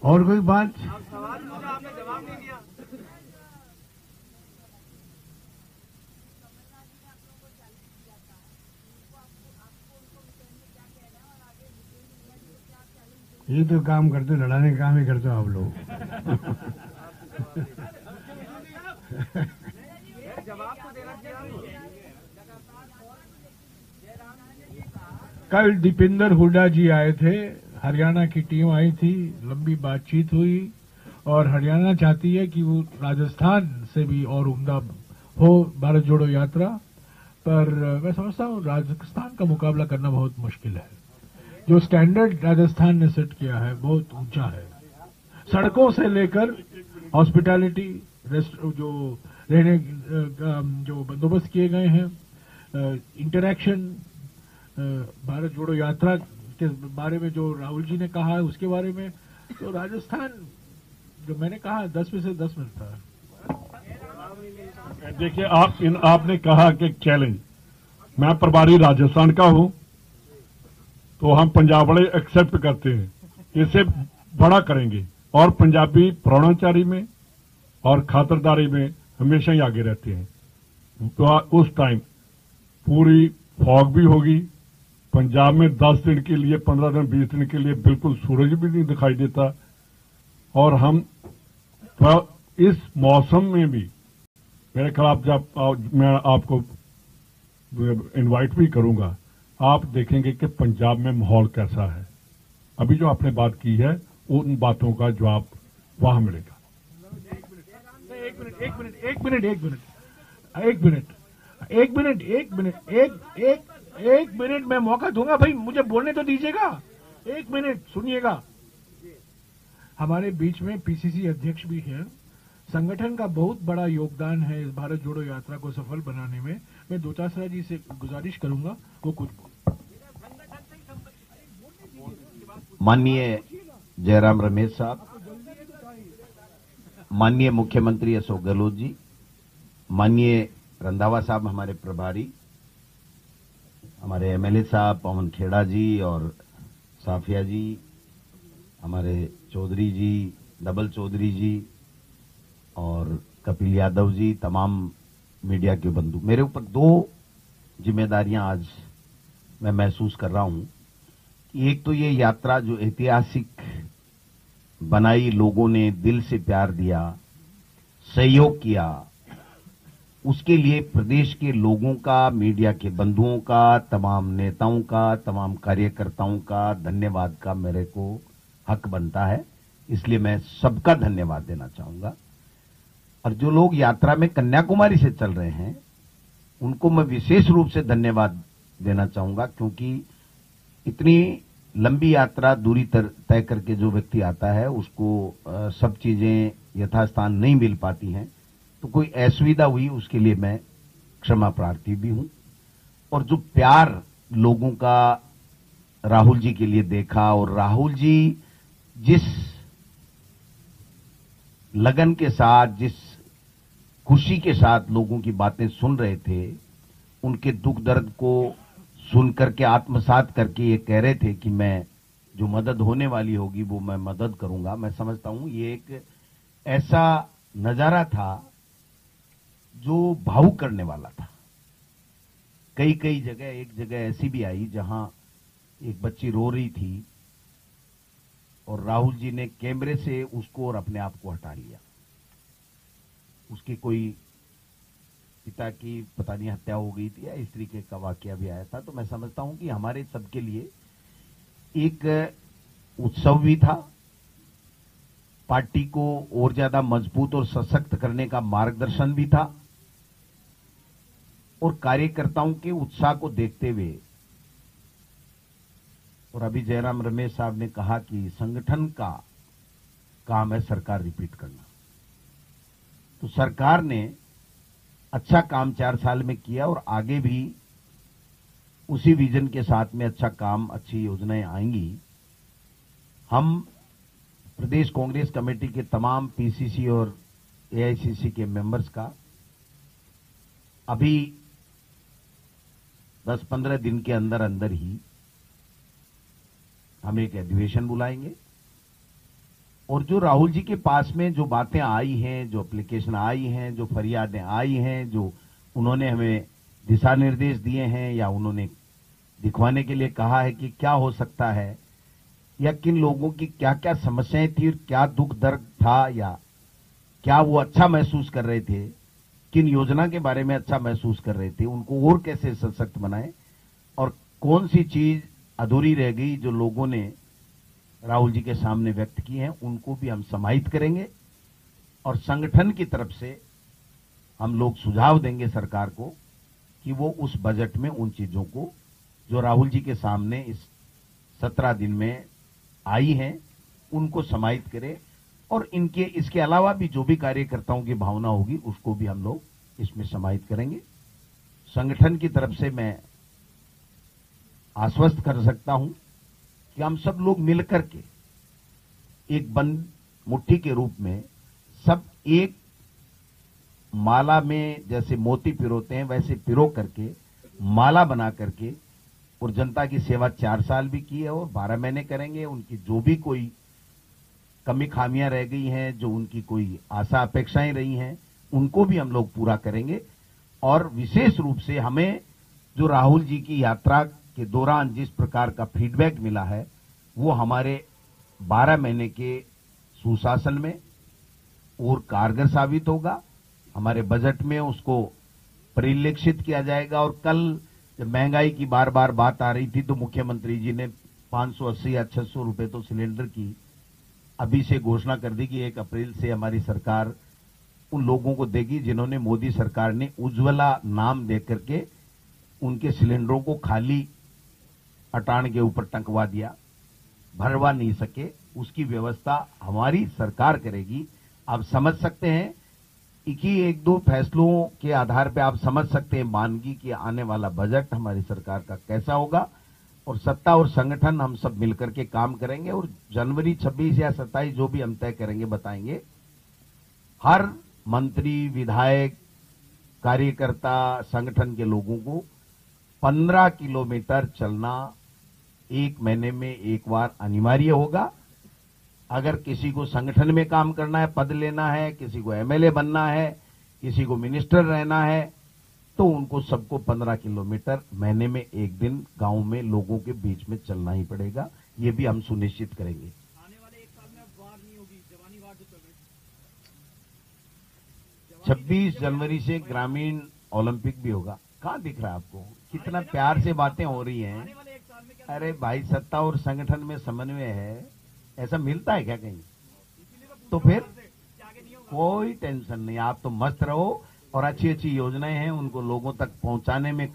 और कोई बात? आप सवाल पूछा, आपने जवाब नहीं दिया। ये तो काम करते, लड़ाने का काम ही करते हो आप लोग। जवाब तो देना चाहिए। कल दीपेंद्र हुड्डा जी आए थे, हरियाणा की टीम आई थी, लंबी बातचीत हुई और हरियाणा चाहती है कि वो राजस्थान से भी और उम्दा हो भारत जोड़ो यात्रा। पर मैं समझता हूँ राजस्थान का मुकाबला करना बहुत मुश्किल है। जो स्टैंडर्ड राजस्थान ने सेट किया है बहुत ऊंचा है, सड़कों से लेकर हॉस्पिटैलिटी, जो रहने जो बंदोबस्त किए गए हैं, इंटरैक्शन, भारत जोड़ो यात्रा के बारे में जो राहुल जी ने कहा है उसके बारे में, तो राजस्थान जो मैंने कहा 10 में से 10 मिलता है। देखिए, आपने कहा कि चैलेंज, मैं प्रभारी राजस्थान का हूं, तो हम पंजाब वाले एक्सेप्ट करते हैं, इसे बड़ा करेंगे और पंजाबी प्रौढ़ाचारी में और खातरदारी में हमेशा ही आगे रहते हैं। तो उस टाइम पूरी फॉग भी होगी पंजाब में, 10 दिन के लिए, 15 दिन, 20 दिन के लिए बिल्कुल सूरज भी नहीं दिखाई देता। और हम तो इस मौसम में भी मेरे ख्याल जब मैं आपको इनवाइट भी करूंगा, आप देखेंगे कि पंजाब में माहौल कैसा है। अभी जो आपने बात की है उन बातों का जवाब वहां मिलेगा। एक मिनट मैं मौका दूंगा भाई, मुझे बोलने तो दीजिएगा। 1 मिनट सुनिएगा। हमारे बीच में पीसीसी अध्यक्ष भी हैं, संगठन का बहुत बड़ा योगदान है इस भारत जोड़ो यात्रा को सफल बनाने में। मैं दोतासरा जी से गुजारिश करूंगा वो कुछ माननीय जयराम रमेश साहब, माननीय मुख्यमंत्री अशोक गहलोत जी, माननीय रंधावा साहब हमारे प्रभारी, हमारे एमएलए साहब पवन खेड़ा जी और साफिया जी, हमारे चौधरी जी, डबल चौधरी जी और कपिल यादव जी, तमाम मीडिया के बंधु, मेरे ऊपर 2 जिम्मेदारियां आज मैं महसूस कर रहा हूं। एक तो ये यात्रा जो ऐतिहासिक बनाई, लोगों ने दिल से प्यार दिया, सहयोग किया, उसके लिए प्रदेश के लोगों का, मीडिया के बंधुओं का, तमाम नेताओं का, तमाम कार्यकर्ताओं का धन्यवाद का मेरे को हक बनता है। इसलिए मैं सबका धन्यवाद देना चाहूंगा। और जो लोग यात्रा में कन्याकुमारी से चल रहे हैं उनको मैं विशेष रूप से धन्यवाद देना चाहूंगा, क्योंकि इतनी लंबी यात्रा दूरी तय करके जो व्यक्ति आता है उसको सब चीजें यथास्थान नहीं मिल पाती हैं, तो कोई असुविधा हुई उसके लिए मैं क्षमा प्रार्थी भी हूं। और जो प्यार लोगों का राहुल जी के लिए देखा, और राहुल जी जिस लगन के साथ, जिस खुशी के साथ लोगों की बातें सुन रहे थे, उनके दुख दर्द को सुनकर के आत्मसात करके ये कह रहे थे कि मैं जो मदद होने वाली होगी वो मैं मदद करूंगा। मैं समझता हूं ये एक ऐसा नजारा था जो भावुक करने वाला था। कई जगह, एक जगह ऐसी भी आई जहां एक बच्ची रो रही थी और राहुल जी ने कैमरे से उसको और अपने आप को हटा लिया। उसकी कोई पिता की पता नहीं हत्या हो गई थी या इस तरीके का वाकया भी आया था। तो मैं समझता हूं कि हमारे सबके लिए एक उत्सव भी था, पार्टी को और ज्यादा मजबूत और सशक्त करने का मार्गदर्शन भी था, और कार्यकर्ताओं के उत्साह को देखते हुए, और अभी जयराम रमेश साहब ने कहा कि संगठन का काम है सरकार रिपीट करना, तो सरकार ने अच्छा काम 4 साल में किया और आगे भी उसी विजन के साथ में अच्छा काम, अच्छी योजनाएं आएंगी। हम प्रदेश कांग्रेस कमेटी के तमाम पीसीसी और एआईसीसी के मेंबर्स का अभी 10-15 दिन के अंदर अंदर ही हम एक अधिवेशन बुलाएंगे और जो राहुल जी के पास में जो बातें आई हैं, जो एप्लीकेशन आई हैं, जो फरियादें आई हैं, जो उन्होंने हमें दिशा निर्देश दिए हैं या उन्होंने दिखवाने के लिए कहा है कि क्या हो सकता है या किन लोगों की क्या क्या समस्याएं थी और क्या दुख दर्द था या क्या वो अच्छा महसूस कर रहे थे, किन योजना के बारे में अच्छा महसूस कर रहे थे, उनको और कैसे सशक्त बनाए और कौन सी चीज अधूरी रह गई जो लोगों ने राहुल जी के सामने व्यक्त की हैं, उनको भी हम समाहित करेंगे और संगठन की तरफ से हम लोग सुझाव देंगे सरकार को कि वो उस बजट में उन चीजों को जो राहुल जी के सामने इस 17 दिन में आई हैं उनको समाहित करे और इसके अलावा भी जो भी कार्यकर्ताओं की भावना होगी उसको भी हम लोग इसमें समाहित करेंगे। संगठन की तरफ से मैं आश्वस्त कर सकता हूं कि हम सब लोग मिलकर के एक बंद मुट्ठी के रूप में सब एक माला में जैसे मोती पिरोते हैं वैसे पिरो करके माला बना करके और जनता की सेवा 4 साल भी की है और 12 महीने करेंगे। उनकी जो भी कोई कमी खामियां रह गई हैं, जो उनकी कोई आशा अपेक्षाएं रही हैं, उनको भी हम लोग पूरा करेंगे। और विशेष रूप से हमें जो राहुल जी की यात्रा के दौरान जिस प्रकार का फीडबैक मिला है वो हमारे 12 महीने के सुशासन में और कारगर साबित होगा। हमारे बजट में उसको परिलक्षित किया जाएगा। और कल जब महंगाई की बार बार बात आ रही थी तो मुख्यमंत्री जी ने 580 या 600 रुपए तो सिलेंडर की अभी से घोषणा कर दी कि 1 अप्रैल से हमारी सरकार उन लोगों को देगी जिन्होंने मोदी सरकार ने उज्ज्वला नाम दे करके उनके सिलेंडरों को खाली अटान के ऊपर टंकवा दिया, भरवा नहीं सके। उसकी व्यवस्था हमारी सरकार करेगी। आप समझ सकते हैं कि 1-2 फैसलों के आधार पर आप समझ सकते हैं मानगी कि आने वाला बजट हमारी सरकार का कैसा होगा। और सत्ता और संगठन हम सब मिलकर के काम करेंगे और जनवरी 26 या 27 जो भी हम तय करेंगे बताएंगे। हर मंत्री, विधायक, कार्यकर्ता, संगठन के लोगों को 15 किलोमीटर चलना 1 महीने में एक बार अनिवार्य होगा। अगर किसी को संगठन में काम करना है, पद लेना है, किसी को एमएलए बनना है, किसी को मिनिस्टर रहना है, तो उनको सबको 15 किलोमीटर महीने में एक दिन गांव में लोगों के बीच में चलना ही पड़ेगा। ये भी हम सुनिश्चित करेंगे। आने वाले 1 साल में अब वार नहीं होगी, जवानी वार जो चल रही है। 26 जनवरी से ग्रामीण ओलंपिक भी होगा। कहां दिख रहा है आपको? कितना प्यार से बातें हो रही हैं। आने वाले 1 साल में क्या अरे भाई, सत्ता और संगठन में समन्वय है, ऐसा मिलता है क्या कहीं? तो फिर कोई टेंशन नहीं, आप तो मस्त रहो और अच्छी अच्छी योजनाएं हैं उनको लोगों तक पहुंचाने में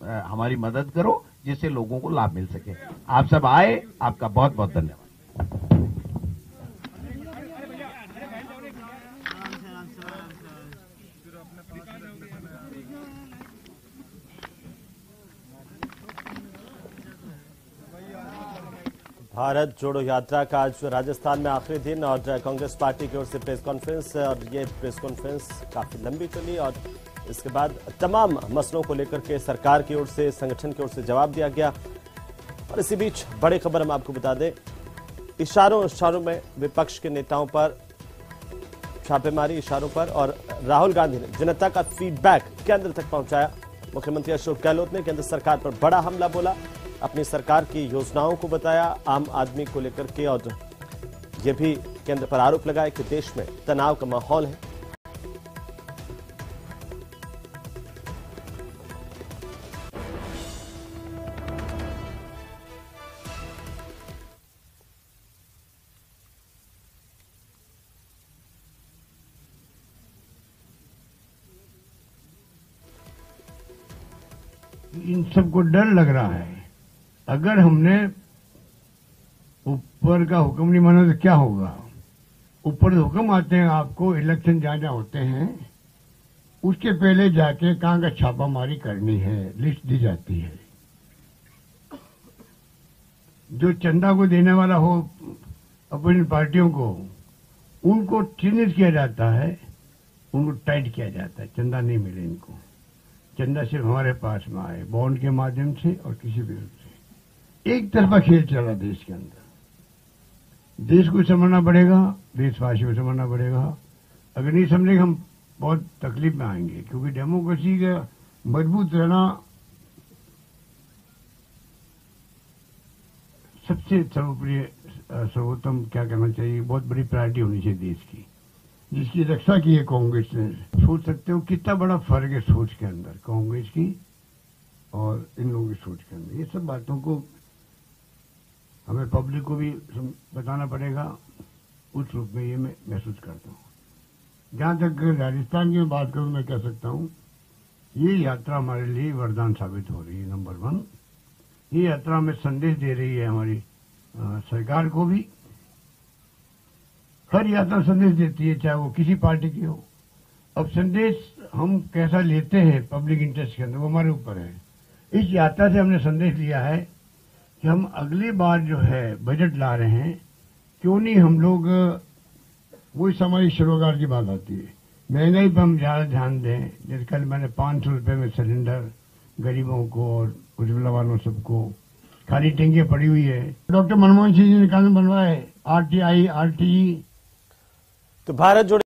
हमारी मदद करो जिससे लोगों को लाभ मिल सके। आप सब आए, आपका बहुत बहुत धन्यवाद। भारत जोड़ो यात्रा का आज राजस्थान में आखिरी दिन और कांग्रेस पार्टी की ओर से प्रेस कॉन्फ्रेंस, और ये प्रेस कॉन्फ्रेंस काफी लंबी चली और इसके बाद तमाम मसलों को लेकर के सरकार की ओर से, संगठन की ओर से जवाब दिया गया। और इसी बीच बड़ी खबर हम आपको बता दें, इशारों में विपक्ष के नेताओं पर छापेमारी, इशारों पर, और राहुल गांधी ने जनता का फीडबैक केंद्र तक पहुंचाया। मुख्यमंत्री अशोक गहलोत ने केंद्र सरकार पर बड़ा हमला बोला, अपनी सरकार की योजनाओं को बताया आम आदमी को लेकर के, और ये भी केंद्र पर आरोप लगाया कि देश में तनाव का माहौल है। इन सबको डर लग रहा है, अगर हमने ऊपर का हुक्म नहीं माना तो क्या होगा। ऊपर हुक्म आते हैं, आपको इलेक्शन जहां होते हैं उसके पहले जाके कहां का छापामारी करनी है, लिस्ट दी जाती है। जो चंदा को देने वाला हो अपोजिशन पार्टियों को, उनको चिन्हित किया जाता है, उनको टाइट किया जाता है, चंदा नहीं मिले इनको। चंदा सिर्फ हमारे पास में आए, बॉन्ड के माध्यम से और किसी भी रूप से। एक तरफा खेल चला देश के अंदर। देश को समझना पड़ेगा, देशवासियों को समझना पड़ेगा। अगर नहीं समझेंगे हम बहुत तकलीफ में आएंगे, क्योंकि डेमोक्रेसी का मजबूत रहना सबसे सर्वोत्तम क्या कहना चाहिए, बहुत बड़ी प्रायोरिटी होनी चाहिए देश की, जिसकी रक्षा की है कांग्रेस ने। सोच सकते हो कितना बड़ा फर्क है सोच के अंदर, कांग्रेस की और इन लोगों की सोच के अंदर। ये सब बातों को हमें पब्लिक को भी बताना पड़ेगा। उस रूप में ये मैं महसूस करता हूँ। जहां तक राजस्थान की बात करूं, मैं कह सकता हूं ये यात्रा हमारे लिए वरदान साबित हो रही है। नंबर 1, ये यात्रा हमें संदेश दे रही है हमारी सरकार को भी। हर यात्रा संदेश देती है, चाहे वो किसी पार्टी की हो। अब संदेश हम कैसा लेते हैं पब्लिक इंटरेस्ट के अंदर, वो हमारे ऊपर है। इस यात्रा से हमने संदेश लिया है कि हम अगली बार जो है बजट ला रहे हैं, क्यों नहीं हम लोग, वही सामाजिक सरोकार की बात आती है, महंगाई पर हम ज्यादा ध्यान दें। जैसे कल मैंने 500 रुपये में सिलेंडर गरीबों को और उज्ज्वला वालों सबको, खाली टंकियां पड़ी हुई है। डॉक्टर मनमोहन सिंह जी ने कानून बनवाए, RTI, RTE। तो भारत जोड़ो